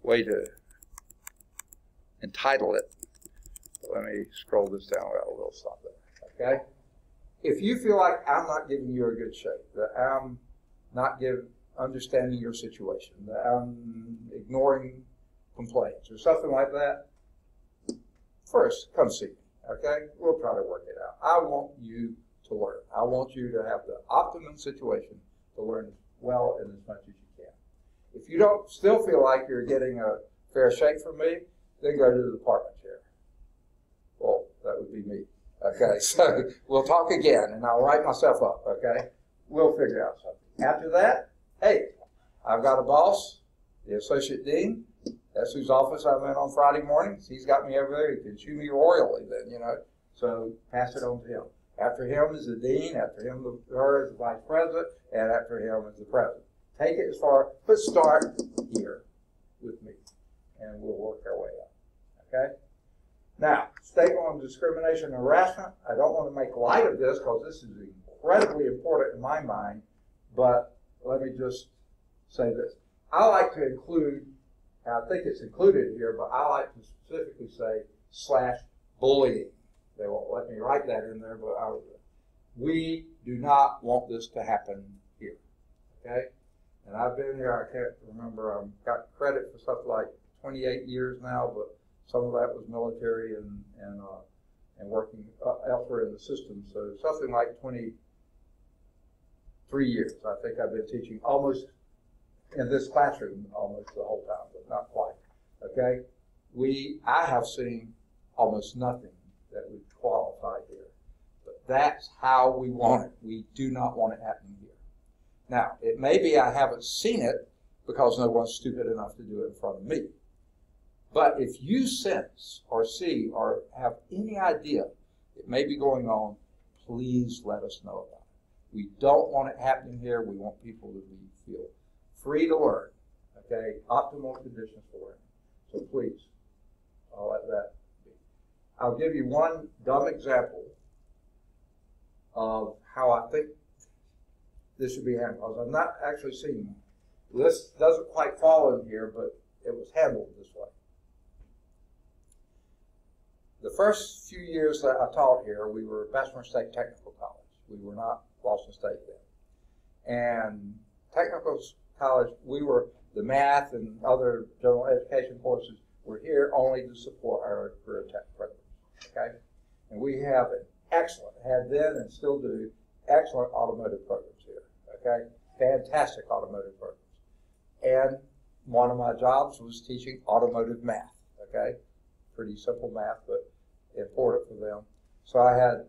way to entitle it. Let me scroll this down. I will stop there. Okay? If you feel like I'm not giving you a good shake, that I'm not understanding your situation, that I'm ignoring complaints or something like that, first, come see me. Okay? We'll try to work it out. I want you to learn. I want you to have the optimum situation to learn well and as much as you can. If you don't still feel like you're getting a fair shake from me, then go to the department chair. Well, that would be me. Okay, so we'll talk again, and I'll write myself up, okay? We'll figure out something. After that, hey, I've got a boss, the associate dean. That's whose office I'm in on Friday mornings. He's got me over there. He can chew me royally then, you know. So pass it on to him. After him is the dean. After him, her is the vice president. And after him is the president. Take it as far, but start here with me. And we'll work our way up. Okay? Now, statement on discrimination and harassment. I don't want to make light of this because this is incredibly important in my mind. But let me just say this. I like to include, I think it's included here, but I like to specifically say /bullying. They won't let me write that in there, but we do not want this to happen here. Okay? And I've been here, I can't remember, I've got credit for something like 28 years now, but some of that was military and working elsewhere in the system. So something like 23 years. I think I've been teaching almost in this classroom almost the whole time, but not quite. Okay? I have seen almost nothing that would qualify here. But that's how we want it. We do not want it happening here. Now, it may be I haven't seen it because no one's stupid enough to do it in front of me. But if you sense or see or have any idea it may be going on, please let us know about it. We don't want it happening here. We want people to feel free to learn, okay? Optimal conditions for learning. So please, I'll let that be. I'll give you one dumb example of how I think this should be handled. Because I'm not actually seeing this doesn't quite fall in here, but it was handled this way. The first few years that I taught here, we were Bessemer State Technical College. We were not Boston State then. And technical college, we were the math and other general education courses were here only to support our career tech programs. Okay? And we have an excellent, had then and still do, excellent automotive programs here, okay? Fantastic automotive programs. And one of my jobs was teaching automotive math, okay? Pretty simple math, but important for them. So I had a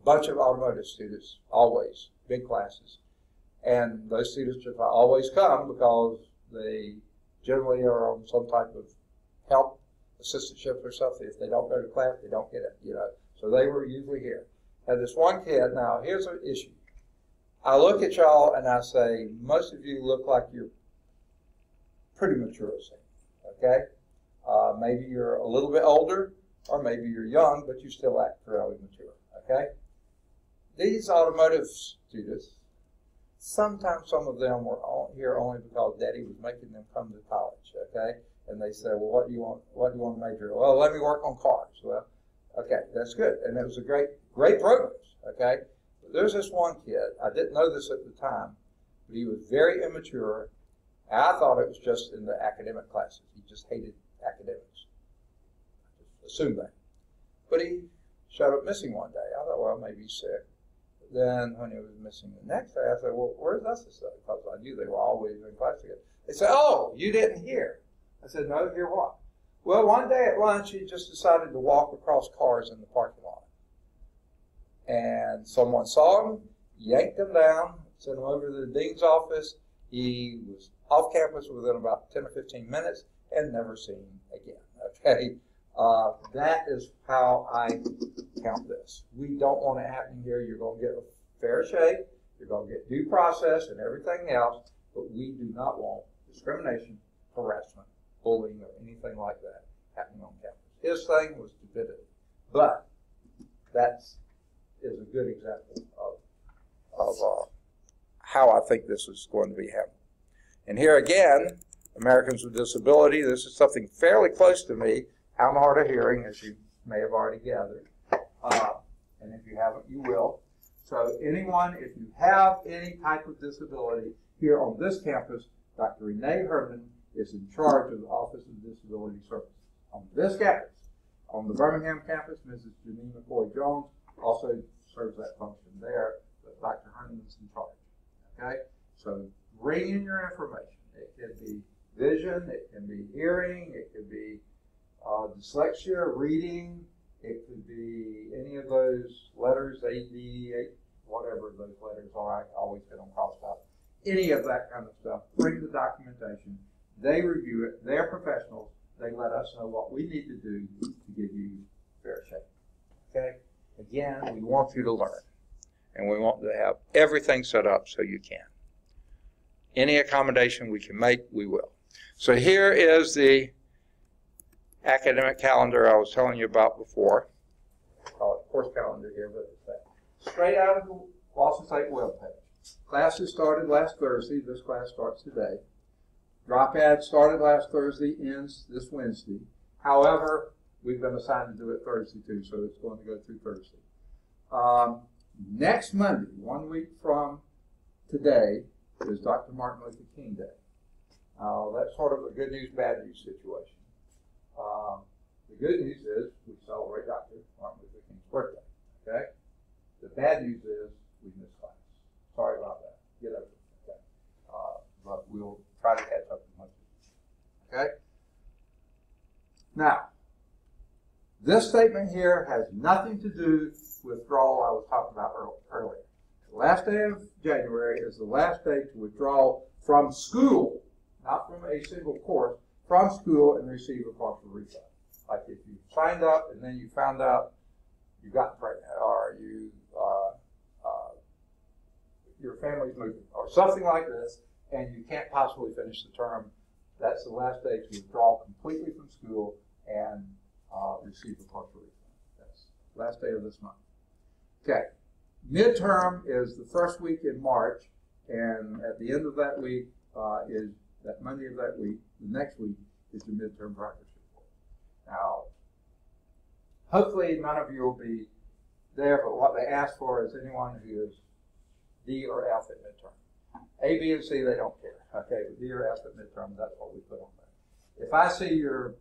bunch of automotive students, always, big classes. And those students always come because they generally are on some type of help assistantship or something. If they don't go to class, they don't get it, you know. So they were usually here. And this one kid, now here's an issue. I look at y'all and I say, most of you look like you're pretty mature, okay? Maybe you're a little bit older, or maybe you're young, but you still act fairly mature, okay? These automotive students, sometimes some of them were here only because Daddy was making them come to college, okay? And they said, well, what do you want to major in? Well, let me work on cars. Well, okay, that's good. And it was a great programs, okay? But there's this one kid, I didn't know this at the time, but he was very immature. And I thought it was just in the academic classes. He just hated academics. I just assumed that. But he showed up missing one day. I thought, well, maybe he's sick. Then when he was missing the next day, I said, well, where's this stuff? Because I knew they were always in class together. They said, oh, you didn't hear. I said, no, hear what? Well, one day at lunch, he just decided to walk across cars in the parking lot. And someone saw him, yanked him down, sent him over to the dean's office. He was off campus within about 10 or 15 minutes and never seen again, okay? That is how I count this. We don't want it happening here. You're going to get a fair shake. You're going to get due process and everything else, but we do not want discrimination, harassment, bullying, or anything like that happening on campus. His thing was stupidity, but that is a good example of how I think this is going to be handled. And here again, Americans with Disability, this is something fairly close to me. I'm hard of hearing, as you may have already gathered. And if you haven't, you will. So anyone, if you have any type of disability here on this campus, Dr. Renee Herman is in charge of the Office of Disability Services. On this campus, on the Birmingham campus, Mrs. Janine McCoy-Jones also serves that function there, but Dr. Herman is in charge. Okay? So bring in your information. It could be vision, it can be hearing, it could be dyslexia, reading, it could be any of those letters, A, D, whatever those letters are. I always get them crossed out. Any of that kind of stuff. Bring the documentation. They review it. They're professionals. They let us know what we need to do to give you fair shake. Okay? Again, we want you to learn. And we want to have everything set up so you can. Any accommodation we can make, we will. So here is the academic calendar I was telling you about before. I call it course calendar here, but it's that. Straight out of the Boston State webpage. Classes started last Thursday. This class starts today. Drop ad started last Thursday, ends this Wednesday. However, we've been assigned to do it Thursday too, so it's going to go through Thursday. Next Monday, 1 week from today, is Dr. Martin Luther King Day. That's sort of a good news, bad news situation. The good news is we celebrate Dr. Martin Luther King's birthday, okay? The bad news is we missed class. Sorry about that. Get over it, okay? But we'll try to catch up as much as we can, okay? Now, this statement here has nothing to do with withdrawal I was talking about earlier. The last day of January is the last day to withdraw from school, not from a single course, from school and receive a partial refund. Like if you signed up and then you found out you got pregnant, or you your family's moving, or something like this, and you can't possibly finish the term, that's the last day to withdraw completely from school and receive a partial refund. That's the last day of this month. Okay. Midterm is the first week in March, and at the end of that week is that Monday of that week. The next week is the midterm progress report. Now, hopefully none of you will be there, but what they ask for is anyone who is D or F at midterm. A, B, and C, they don't care. Okay, but D or F at midterm, that's what we put on there. If I see you're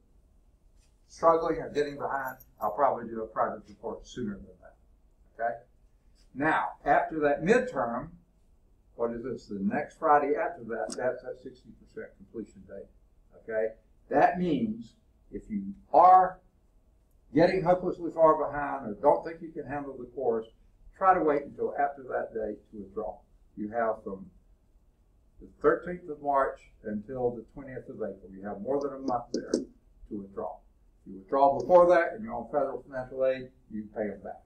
struggling or getting behind, I'll probably do a progress report sooner than that. Okay? Now, after that midterm, what is this? The next Friday after that, that's that 60% completion date. Okay? That means if you are getting hopelessly far behind or don't think you can handle the course, try to wait until after that date to withdraw. You have from the 13th of March until the 20th of April. You have more than a month there to withdraw. If you withdraw before that and you're on federal financial aid, you pay them back.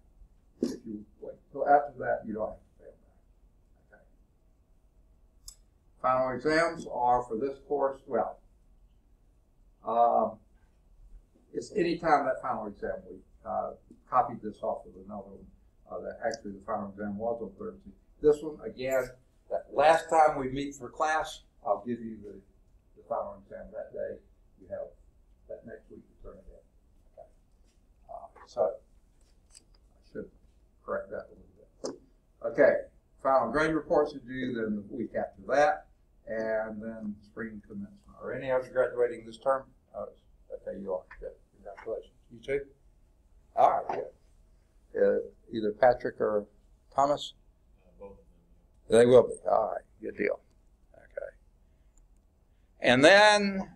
If you wait until after that, you don't have to pay them back. Okay. Final exams are for this course, well, it's any time that final exam week. Copied this off of another one. That actually the final exam was on Thursday. This one, again, that last time we meet for class, I'll give you the final exam that day. You have that next week to turn it in. Okay. So I should correct that a little bit. Okay, final grade reports are due then the week after that, and then spring commencement. Are any of you graduating this term? Oh, okay, you are. Good. Congratulations. You too? All right, good. Either Patrick or Thomas? Both of them. They will be. All right, good deal. Okay. And then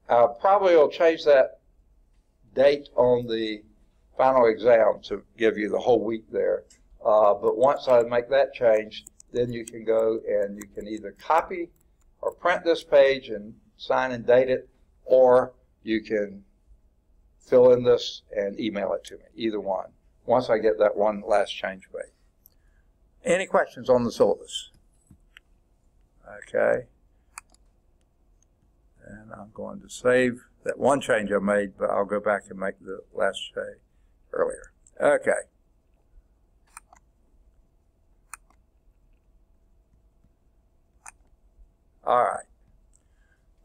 probably will change that date on the final exam to give you the whole week there. But once I make that change, then you can go and you can either copy or print this page and sign and date it, or you can fill in this and email it to me, either one, once I get that one last change made. Any questions on the syllabus? Okay. And I'm going to save that one change I made, but I'll go back and make the last change earlier. Okay. All right.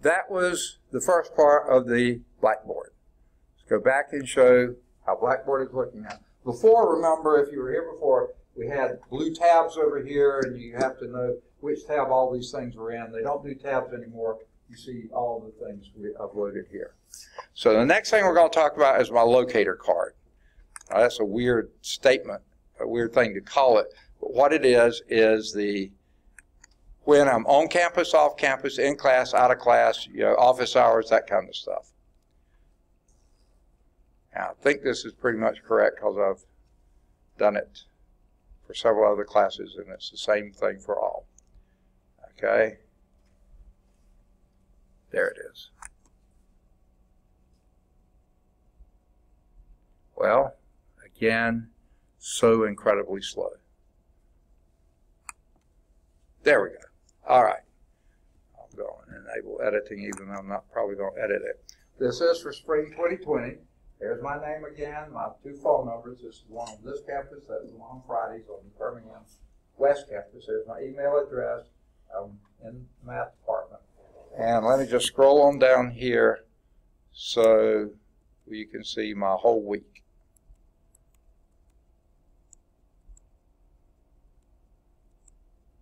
That was the first part of the Blackboard. Let's go back and show how Blackboard is looking now. Before, remember, if you were here before, we had blue tabs over here, and you have to know which tab all these things were in. They don't do tabs anymore. You see all the things we uploaded here. So the next thing we're going to talk about is my locator card. Now, that's a weird statement, a weird thing to call it. But what it is the when I'm on campus, off campus, in class, out of class, office hours, that kind of stuff. Now, I think this is pretty much correct because I've done it for several other classes, and it's the same thing for all. Okay? There it is. Well, again, so incredibly slow. There we go. All right. I'll go and enable editing, even though I'm not probably going to edit it. This is for spring 2020. There's my name again, my two phone numbers. This is the one on this campus. That's the one on Fridays on the Birmingham West campus. There's my email address in the math department. And let me just scroll on down here so you can see my whole week.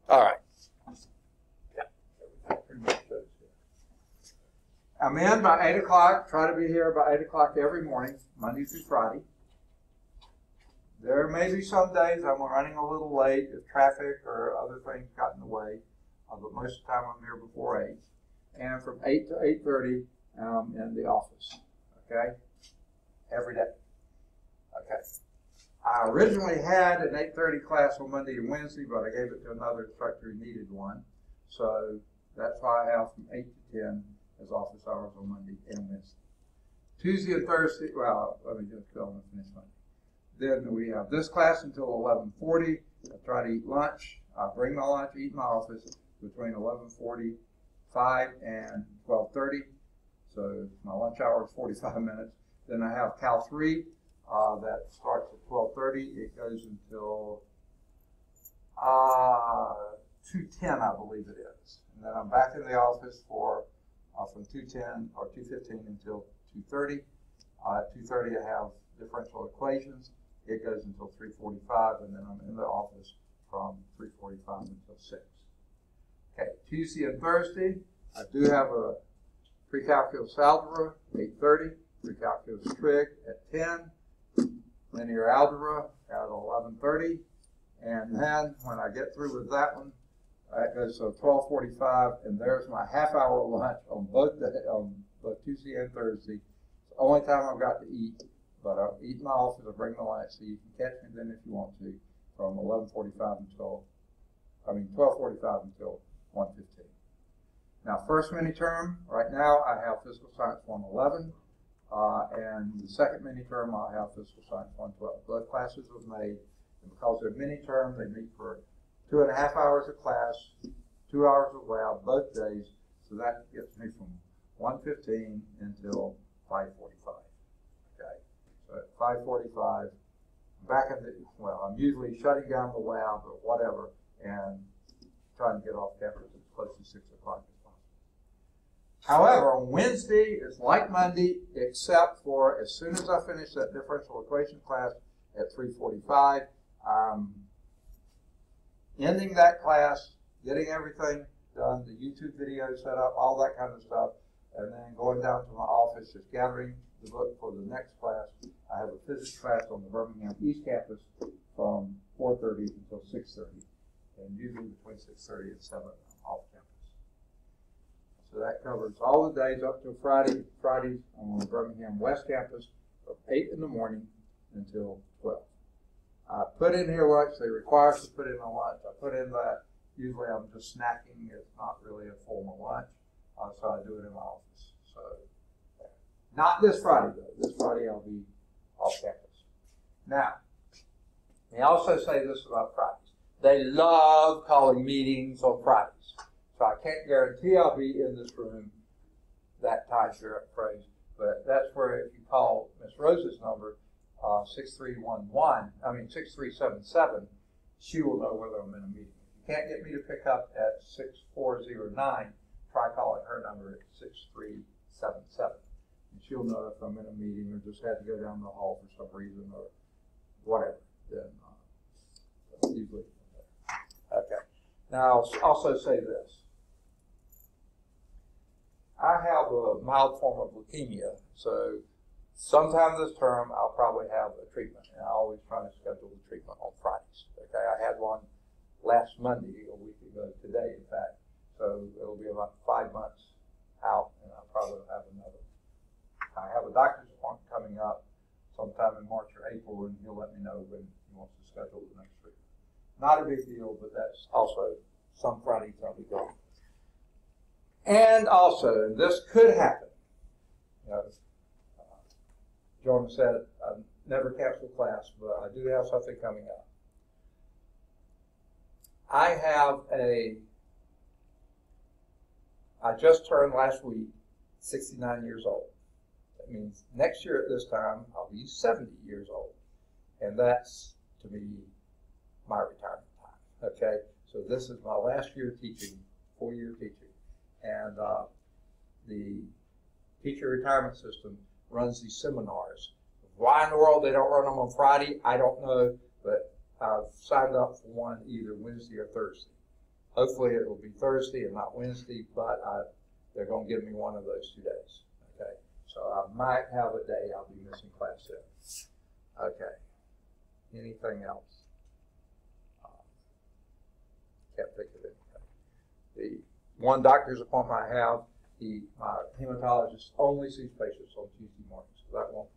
All right. I'm in by 8 o'clock. Try to be here by 8 o'clock every morning, Monday through Friday. There may be some days I'm running a little late if traffic or other things got in the way, but most of the time I'm here before 8. And from 8 to 8:30, I'm in the office, okay? Every day, okay? I originally had an 8:30 class on Monday and Wednesday, but I gave it to another instructor who needed one. So that's why I have from 8 to 10 as office hours on Monday and Wednesday. Tuesday and Thursday, well, let me just go and finish Monday. Then we have this class until 11:40. I try to eat lunch. I bring my lunch, eat in my office between 11:45 and 12:30. So my lunch hour is 45 minutes. Then I have Cal 3 that starts at 12:30. It goes until 2:10, I believe it is. And then I'm back in the office for from 2:10 or 2:15 until 2:30. At 2:30 I have differential equations. It goes until 3:45, and then I'm in the office from 3:45 until 6. Okay, Tuesday and Thursday, I do have a pre-calculus algebra, 8:30, pre-calculus trig at 10, linear algebra at 11:30, And then when I get through with that one, that goes to 12:45, and there's my half-hour lunch on both Tuesday and Thursday. It's the only time I've got to eat, but I'll eat in my office. I bring my lunch, so you can catch me then if you want to, from 12:45 until 1:15. Now, first mini-term, right now I have Physical Science 111, and the second mini-term I'll have Physical Science 112. Both classes were made, and because they're mini-term, they meet for 2.5 hours of class, 2 hours of lab, both days, so that gets me from 1:15 until 5:45. Okay, so at 5:45, I'm usually shutting down the lab or whatever, and trying to get off campus as close to 6 o'clock as possible. However, on Wednesday, it's like Monday, except for as soon as I finish that differential equation class at 3:45, I'm ending that class, getting everything done, the YouTube video set up, all that kind of stuff, and then going down to my office, just gathering the book for the next class. I have a physics class on the Birmingham East Campus from 4:30 until 6:30, and usually between 6:30 and 7 I'm off campus. So that covers all the days up to Friday. Fridays I'm on the Birmingham West Campus from 8 in the morning until 12. I put in here lunch. They require us to put in a lunch. I put in that. Usually I'm just snacking. It's not really a formal lunch, so I do it in my office. So not this Friday, though. This Friday I'll be off campus. Now, they also say this about Fridays. They love calling meetings on Fridays. So I can't guarantee I'll be in this room that time during phrase, but that's where if you call Miss Rose's number, 6377, she will know whether I'm in a meeting. If you can't get me to pick up at 6409, try calling her number at 6377. And she'll know if I'm in a meeting or just had to go down the hall for some reason or whatever. Then usually okay. Now I'll also say this. I have a mild form of leukemia, so sometime this term I'll probably have a treatment, and I always try to schedule the treatment on Fridays. Okay, I had one last Monday, a week ago today, in fact, so it'll be about 5 months out, and I'll probably have another. I have a doctor's appointment coming up sometime in March or April, and he'll let me know when he wants to schedule the next treatment. Not a big deal, but that's also some Fridays I'll be gone. And also, and this could happen, Jordan said, I never cancel class, but I do have something coming up. I just turned last week 69 years old. That means next year at this time, I'll be 70 years old. And that's, to me, my retirement time. Okay? So this is my last year teaching, 4-year teaching. And the teacher retirement system runs these seminars. Why in the world they don't run them on Friday, I don't know, but I've signed up for one either Wednesday or Thursday. Hopefully it will be Thursday and not Wednesday, but they're going to give me one of those 2 days. Okay, so I might have a day I'll be missing class in. Okay, anything else? Can't think of anything. The one doctor's appointment I have, my hematologist only sees patients on Tuesday mornings, so that won't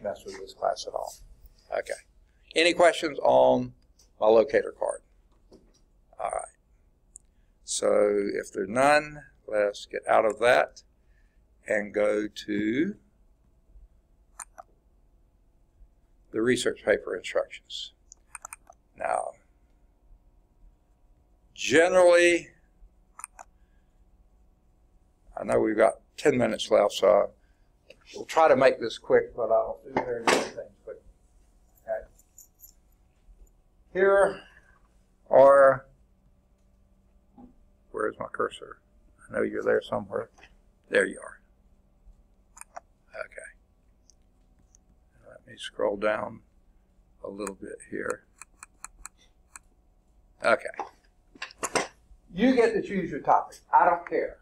mess with this class at all. Okay. Any questions on my locator card? All right. So if there are none, let's get out of that and go to the research paper instructions. Now, generally, I know we've got 10 minutes left, so we'll try to make this quick, but I don't do very many things quick. Okay. Here are, where's my cursor? I know you're there somewhere. There you are. Okay. Let me scroll down a little bit here. Okay. You get to choose your topic. I don't care.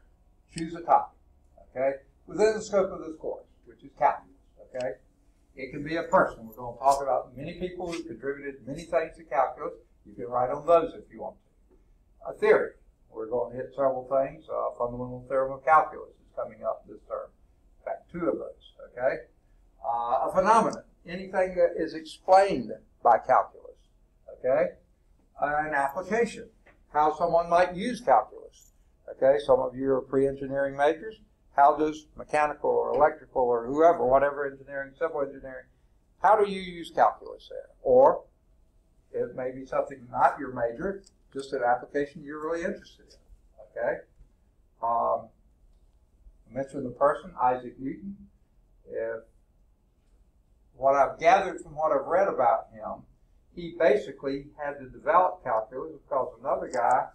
Choose a topic, okay, within the scope of this course, which is calculus, okay? It can be a person. We're going to talk about many people who contributed many things to calculus. You can write on those if you want to. A theory. We're going to hit several things. Fundamental theorem of calculus is coming up this term. In fact, 2 of those, okay? A phenomenon. Anything that is explained by calculus, okay? An application. How someone might use calculus, okay? Some of you are pre-engineering majors. How does mechanical or electrical or whoever, whatever engineering, civil engineering, how do you use calculus there? Or it may be something not your major, just an application you're really interested in, okay? I mentioned the person, Isaac Newton. If what I've gathered from what I've read about him, he basically had to develop calculus because another guy,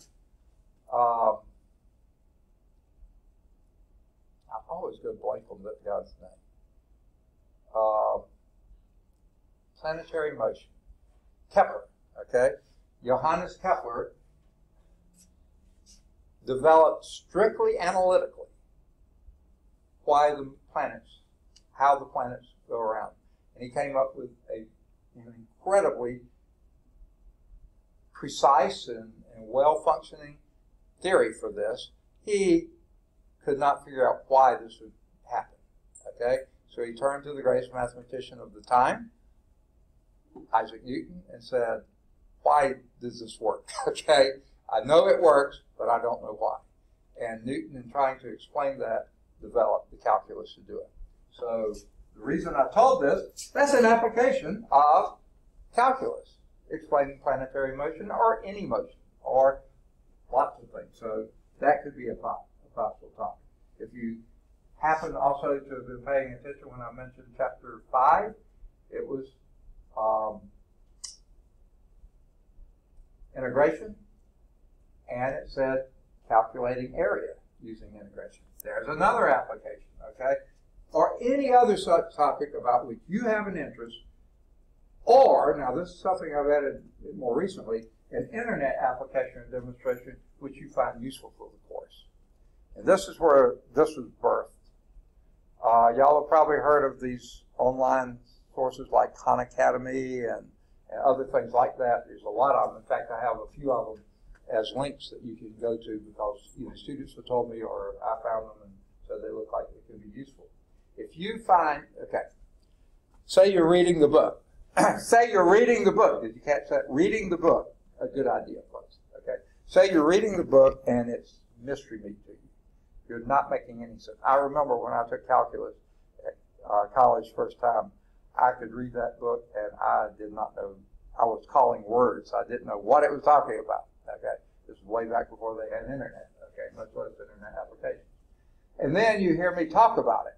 I'm always going to blank on that guy's name. Planetary motion. Kepler, okay? Johannes Kepler developed strictly analytically why the planets, how the planets go around. And he came up with an incredibly precise and well-functioning theory for this. He could not figure out why this would happen, okay? So he turned to the greatest mathematician of the time, Isaac Newton, and said, why does this work, okay? I know it works, but I don't know why. And Newton, in trying to explain that, developed the calculus to do it. So the reason I told this, that's an application of calculus, explaining planetary motion or any motion or lots of things. So that could be a possible topic. If you happen also to have been paying attention when I mentioned chapter 5, it was integration, and it said calculating area using integration. There's another application, okay? Or any other such topic about which you have an interest, or, now this is something I've added more recently, an internet application or demonstration which you find useful for the course. And this is where this was birthed. Y'all have probably heard of these online sources like Khan Academy and other things like that. There's a lot of them. In fact, I have a few of them as links that you can go to because either students have told me or I found them and so they look like they can be useful. If you find, okay, say you're reading the book. Say you're reading the book. Did you catch that? Reading the book. A good idea, folks. Okay. Say you're reading the book and it's mystery meat to you. You're not making any sense. I remember when I took calculus at college first time, I could read that book and I did not know. I was calling words. I didn't know what it was talking about. Okay. This was way back before they had internet. Okay. Much less internet applications. And then you hear me talk about it.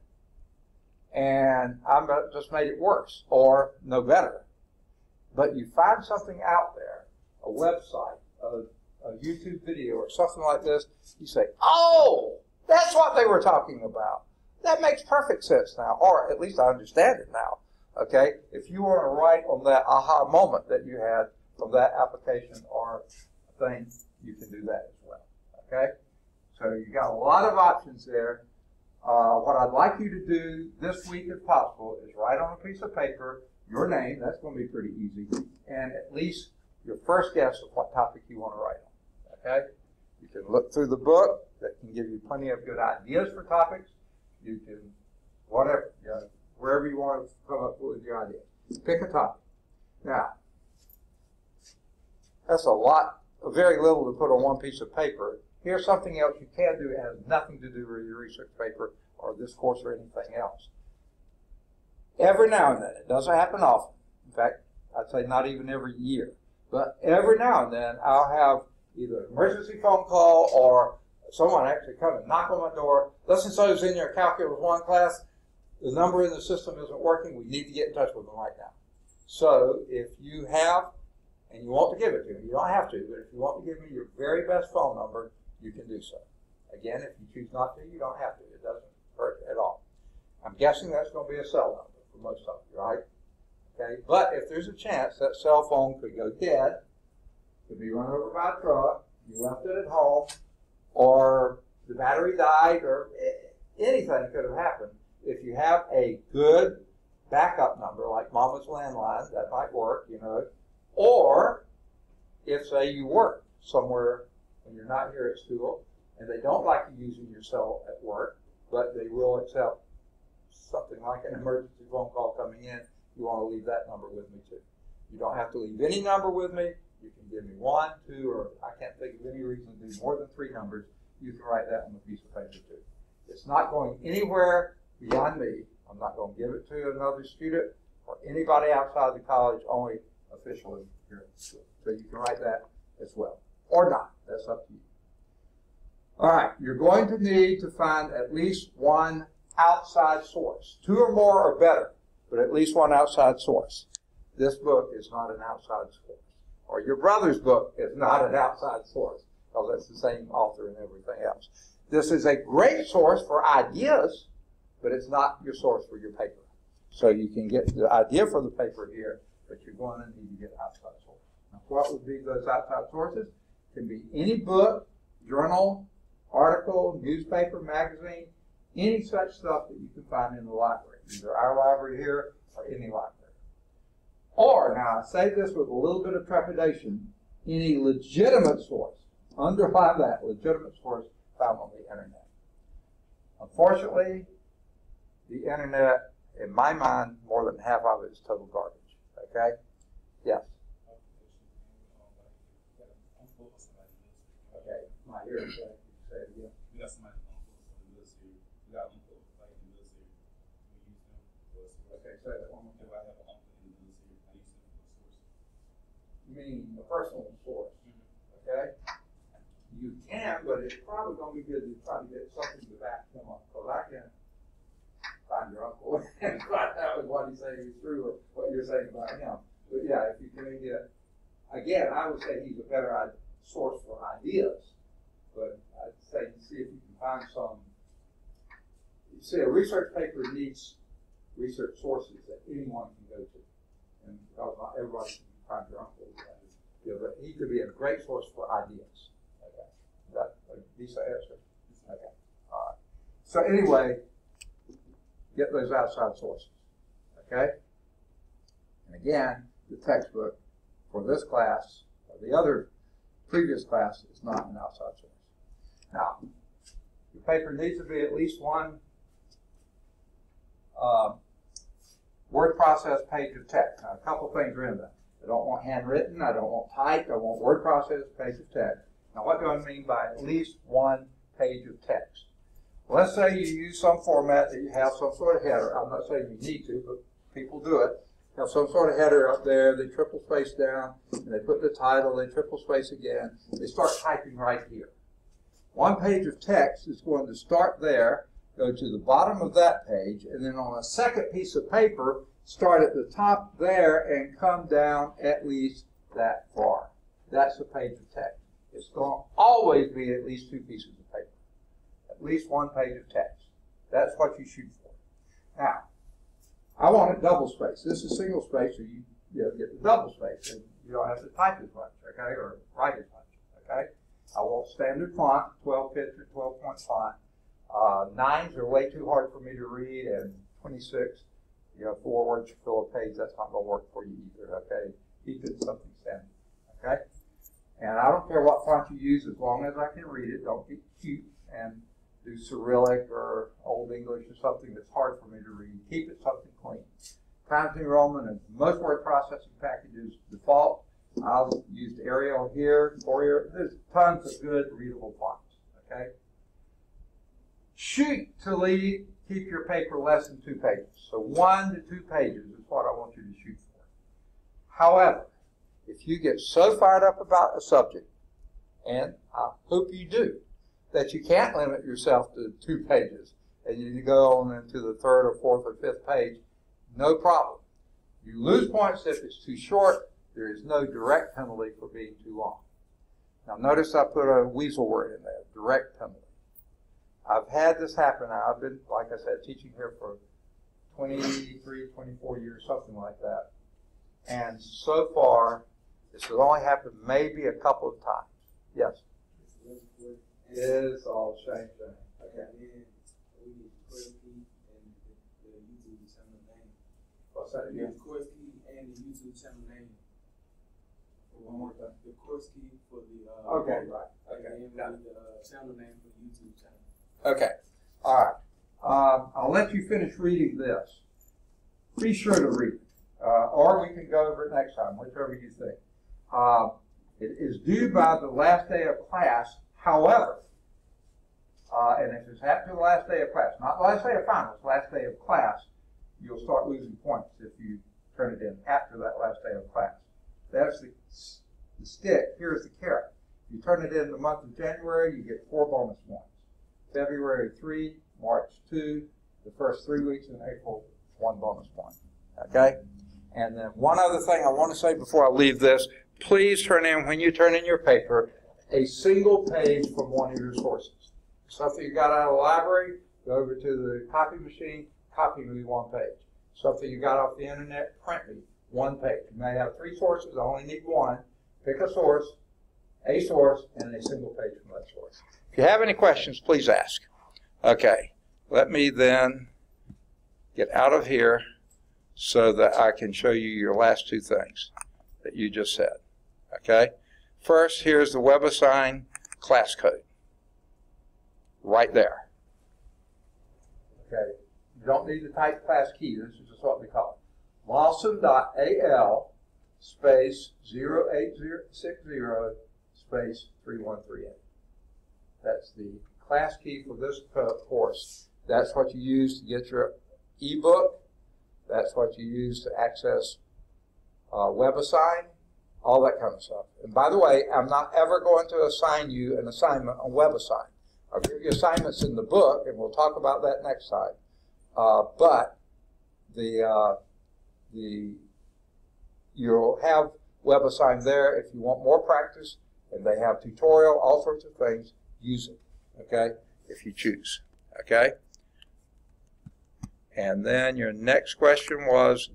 And I just made it worse or no better. But you find something out there, a website, a YouTube video or something like this, you say, oh, that's what they were talking about. That makes perfect sense now, or at least I understand it now, okay? If you want to write on that aha moment that you had from that application or thing, you can do that as well, okay? So you got a lot of options there. What I'd like you to do this week, if possible, is write on a piece of paper your name. That's going to be pretty easy. And at least your first guess of what topic you want to write on. Okay? You can look through the book. That can give you plenty of good ideas for topics. You can, whatever, you know, wherever you want to come up with your ideas. Pick a topic. Now, that's a lot, very little to put on one piece of paper. Here's something else you can do. It has nothing to do with your research paper or this course or anything else. Every now and then, it doesn't happen often. In fact, I'd say not even every year. But every now and then, I'll have either an emergency phone call or someone actually come and knock on my door. Listen, so it's in your Calculus 1 class. The number in the system isn't working. We need to get in touch with them right now. So if you have, and you want to give it to me, you don't have to, but if you want to give me your very best phone number, you can do so. Again, if you choose not to, you don't have to. It doesn't hurt at all. I'm guessing that's going to be a cell number for most of you, right? Okay, but if there's a chance that cell phone could go dead, could be run over by a truck, you left it at home, or the battery died, or anything could have happened. If you have a good backup number, like Mama's landline, that might work, you know, or if, say, you work somewhere when you're not here at school, and they don't like you using your cell at work, but they will accept something like an emergency phone call coming in, you want to leave that number with me too. You don't have to leave any number with me. You can give me 1, 2, or I can't think of any reason to do more than 3 numbers. You can write that on a piece of paper too. It's not going anywhere beyond me. I'm not going to give it to another student or anybody outside the college, only officially here at the school. So you can write that as well, or not. That's up to you. All right, you're going to need to find at least one outside source. 2 or more are better, but at least one outside source. This book is not an outside source. Or your brother's book is not an outside source, because it's the same author and everything else. This is a great source for ideas, but it's not your source for your paper. So you can get the idea for the paper here, but you're going to need to get outside sources. Now, what would be those outside sources? It can be any book, journal, article, newspaper, magazine, any such stuff that you can find in the library, either our library here or any library. Or, now I say this with a little bit of trepidation, any legitimate source, underline that, legitimate source found on the internet. Unfortunately, the internet, in my mind, more than half of it is total garbage. Okay? Yes? Okay, my hearing check. Say it again. We got somebody uncle from the military. We got uncle like in the military. We use them. Okay, say that one more If I have an uncle in the military, I use them for source. You mean a personal source, okay? You can, but it's probably going to be good to try to get something to back him up, because I can't find your uncle and find out what he's saying is true or what you're saying about him. But yeah, if you can get, again, I would say he's a better source for ideas, but I'd say see if you can find some. You see, a research paper needs research sources that anyone can go to, and because not everybody can find your uncle. Yeah, but he could be a great source for ideas. Okay, is that a decent answer? Okay, all right. So anyway, get those outside sources. Okay, and again, the textbook for this class or the other previous class is not an outside source. Now, your paper needs to be at least one word process page of text. Now, a couple things are in that. I don't want handwritten, I don't want typed, I want word process page of text. Now, what do I mean by at least one page of text? Well, let's say you use some format that you have some sort of header. I'm not saying you need to, but people do it. Have some sort of header up there, they triple space down, and they put the title, they triple space again. They start typing right here. One page of text is going to start there, go to the bottom of that page, and then on a second piece of paper, start at the top there and come down at least that far. That's a page of text. It's going to always be at least 2 pieces of paper. At least 1 page of text. That's what you shoot for. Now, I want it double spaced. This is single space, so you get the double space, and you don't have to type as much, okay, or write as much, okay? I want standard font, 12 picture, 12-point font. 9s are way too hard for me to read, and 26, 4 words to fill a page, that's not going to work for you either, okay? Keep it something standard, okay? And I don't care what font you use as long as I can read it. Don't get cute and do Cyrillic or Old English or something that's hard for me to read. Keep it something clean. Times New Roman and most word processing packages default. I've used Arial here, Fourier. There's tons of good readable fonts, okay? Shoot to keep your paper less than 2 pages. So 1 to 2 pages is what I want you to shoot for. However, if you get so fired up about a subject, and I hope you do, that you can't limit yourself to 2 pages, and you go on into the 3rd or 4th or 5th page, no problem. You lose points if it's too short. There is no direct penalty for being too long. Now notice I put a weasel word in there, direct penalty. I've had this happen. I've been, like I said, teaching here for 23, 24 years, something like that. And so far, this has only happened maybe a couple of times. Yes? It is all shame. Okay. We need the course key and the YouTube channel name. What's that We need again? the course key and the YouTube channel name. One more time. The course key for the. Okay, right. Okay. And Got it. the channel name for the YouTube channel. Okay. All right. I'll let you finish reading this. Be sure to read it. Or we can go over it next time, whichever you think. It is due by the last day of class. However, and if it's after the last day of class, not the last day of finals, last day of class, you'll start losing points if you turn it in after that last day of class. That's the stick. Here's the carrot. If you turn it in the month of January, you get 4 bonus points. February 3, March 2, the first 3 weeks in April, 1 bonus point. Okay? And then one other thing I want to say before I leave this, please turn in, when you turn in your paper, a single page from one of your sources. Something you got out of the library, go over to the copy machine, copy me 1 page. Something you got off the internet, print me 1 page. You may have 3 sources, I only need 1. Pick a source, and a single page from that source. If you have any questions, please ask. Okay, let me then get out of here so that I can show you your last 2 things that you just said. Okay, first, here's the WebAssign class code. Right there. Okay, you don't need to type class key. This is just what we call it. Lawson.al space 08060 space 3138. That's the class key for this course. That's what you use to get your ebook. That's what you use to access WebAssign, all that kind of stuff. And by the way, I'm not ever going to assign you an assignment on WebAssign. I'll give you assignments in the book, and we'll talk about that next time. But you'll have WebAssign there if you want more practice, and they have tutorial, all sorts of things. Use it, okay, if you choose, okay? And then your next question was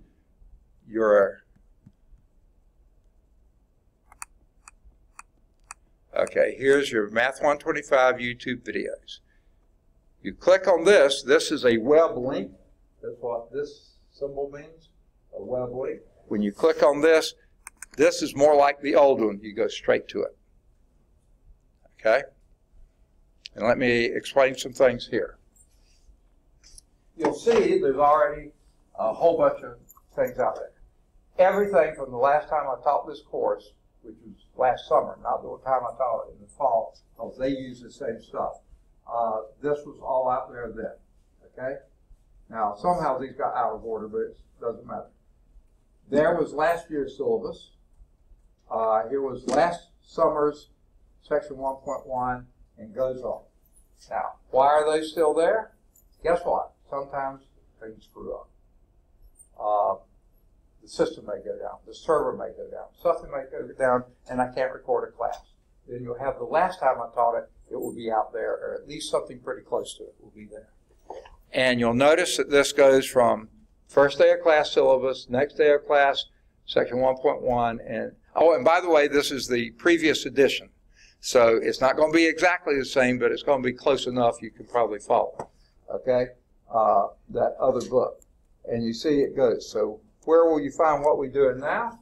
okay, here's your Math 125 YouTube videos. You click on this. This is a web link. That's what this symbol means, a web link. When you click on this, this is more like the old one. You go straight to it. Okay? And let me explain some things here. You'll see there's already a whole bunch of things out there. Everything from the last time I taught this course, which was last summer, not the time I taught it in the fall, because they use the same stuff. This was all out there then, okay? Now, somehow these got out of order, but it doesn't matter. There was last year's syllabus. Here was last summer's section 1.1, and goes on. Now, why are they still there? Guess what? Sometimes things screw up. The system may go down. The server may go down. Something may go down, and I can't record a class. Then you'll have the last time I taught it, it will be out there, or at least something pretty close to it will be there. And you'll notice that this goes from first day of class syllabus, next day of class, section 1.1, and oh, and by the way, this is the previous edition. So it's not going to be exactly the same, but it's going to be close enough you can probably follow. Okay? That other book. And you see it goes. So where will you find what we're doing now?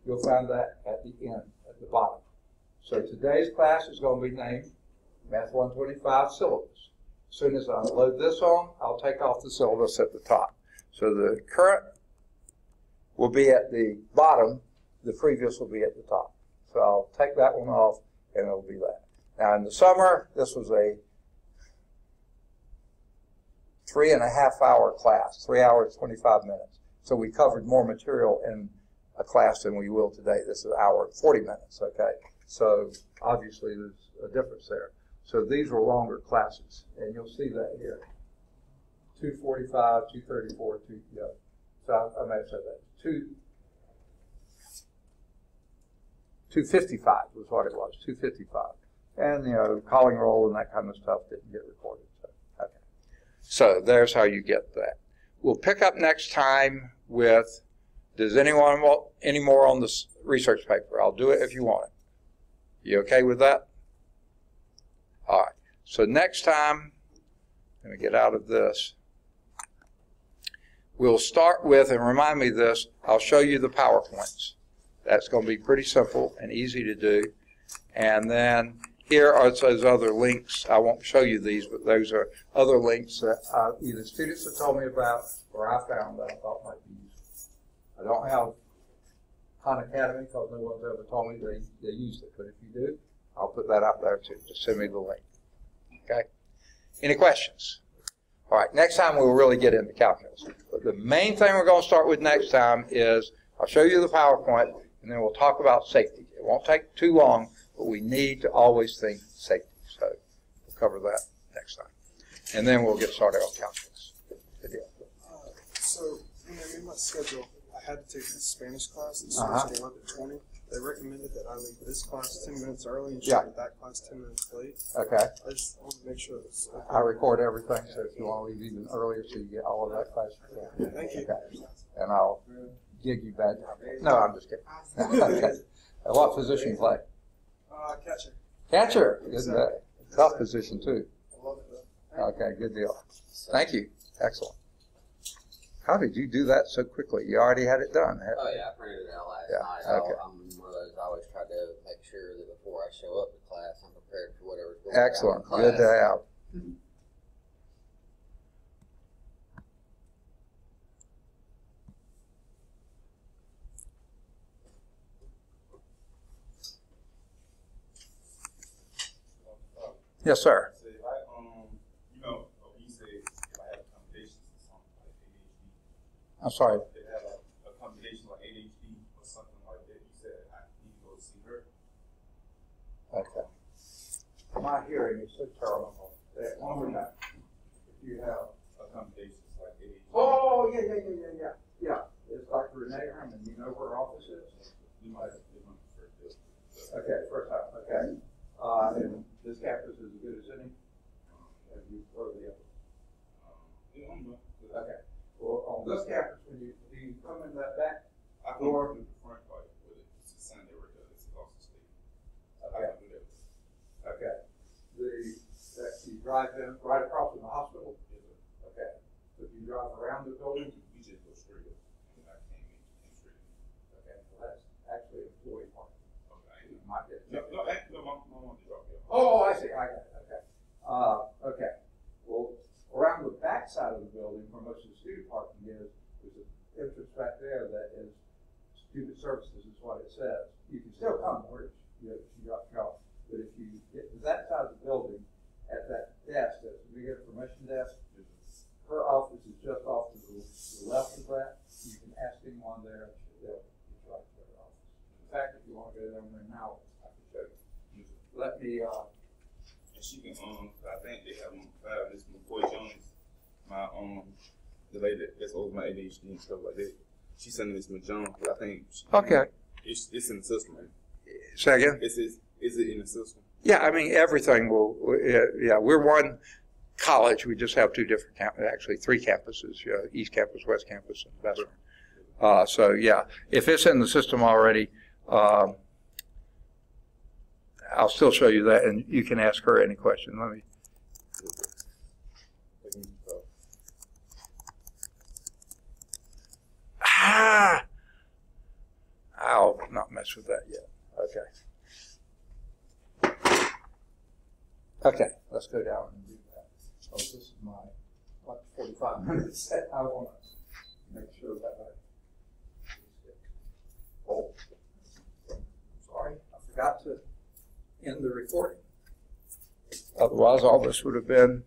You'll find that at the end, at the bottom. So today's class is going to be named Math 125 Syllabus. As soon as I load this on, I'll take off the syllabus at the top. So the current will be at the bottom, the previous will be at the top. So I'll take that one off, and it'll be that. Now in the summer, this was a 3.5-hour class, 3 hours, 25 minutes. So we covered more material in a class than we will today. This is an hour and 40 minutes, okay? So obviously there's a difference there. So these were longer classes, and you'll see that here. 245, 234, yeah. So I may have said that. 255 was what it was, 255. And, you know, calling roll and that kind of stuff didn't get recorded. So, okay. So there's how you get that. We'll pick up next time with, does anyone want any more on this research paper? I'll do it if you want it. You okay with that? All right. So next time, let me get out of this. We'll start with, and remind me of this, I'll show you the PowerPoints. That's going to be pretty simple and easy to do. And then here are those other links. I won't show you these, but those are other links that either students have told me about or I found that I thought might be useful. I don't have Khan Academy because no one's ever told me they used it, but if you do, I'll put that out there too. Just send me the link. Okay? Any questions? All right, next time we'll really get into calculus. But the main thing we're going to start with next time is I'll show you the PowerPoint, and then we'll talk about safety. It won't take too long, but we need to always think safety. So we'll cover that next time. And then we'll get started on calculus. Good deal. So when I made my schedule, I had to take a Spanish class that starts at 11:20. They recommended that I leave this class 10 minutes early and start that class 10 minutes late. Okay. I just want to make sure it's okay. I record everything, so if you want to leave even earlier so you get all of that class. Yeah, thank you. Okay. And I'll gig you back. No, I'm just kidding. Okay. And what position you play? Catcher. Catcher. Isn't that a tough position too? I love it though. Okay, good deal. Thank you. Excellent. How did you do that so quickly? You already had it done. Oh yeah, I printed it out last night. Okay. I'm one of those. I always try to make sure that before I show up to class, I'm prepared for whatever's going Excellent. on in class. Good to have. Yes, sir. So if I, you know, you say if I have accommodations or something like ADHD, I'm sorry. if I have a combination like ADHD or something like that, you said I need to go see her. Okay. My hearing is so terrible. One more time. If you have. Accommodations like ADHD. Oh, yeah. It's Dr. Renee Herman. You know where her office is? You might have referred to this. Okay, first time. Okay. And this campus is as good as any? Have you heard of the other? Yeah, I'm good. Okay. Well, on this campus, when do you come in that back? I can work in the front part with it. It's a Sunday work. It's across the state. I can do that. Okay. You drive in right across from the hospital? Yes, sir. Okay. So you drive around the building? We just go straight up. And I came straight in. Okay. Well, that's actually employee parking. Okay. You might get. No, my mom dropped me off. Oh, I see. I got it. Okay. Okay. Well, around the back side of the building, where most of the student parking is, there's an entrance back there that is student services, is what it says. You can still come where you got your off. But if you get to that side of the building, at that desk, that's the big information desk, her office is just off to the left of that. You can ask anyone there, they'll get right to their office. In fact, if you want to go down there now, I can show you. Let me, And she can, I think they have Miss McCoy Jones, my, the lady that's over my ADHD and stuff like that. She sent Miss McJones, but I think okay. It's in the system, man. Say again? Is it in the system? Yeah, I mean, everything will, yeah, we're one college. We just have two different actually three campuses, East Campus, West Campus, and Western. So, yeah, if it's in the system already, I'll still show you that, and you can ask her any question. Let me. I'll not mess with that yet. Okay. Okay, let's go down and do that. So this is my 45 minutes set. I want to make sure that I. Oh, sorry, I forgot to end the recording. Otherwise, all this would have been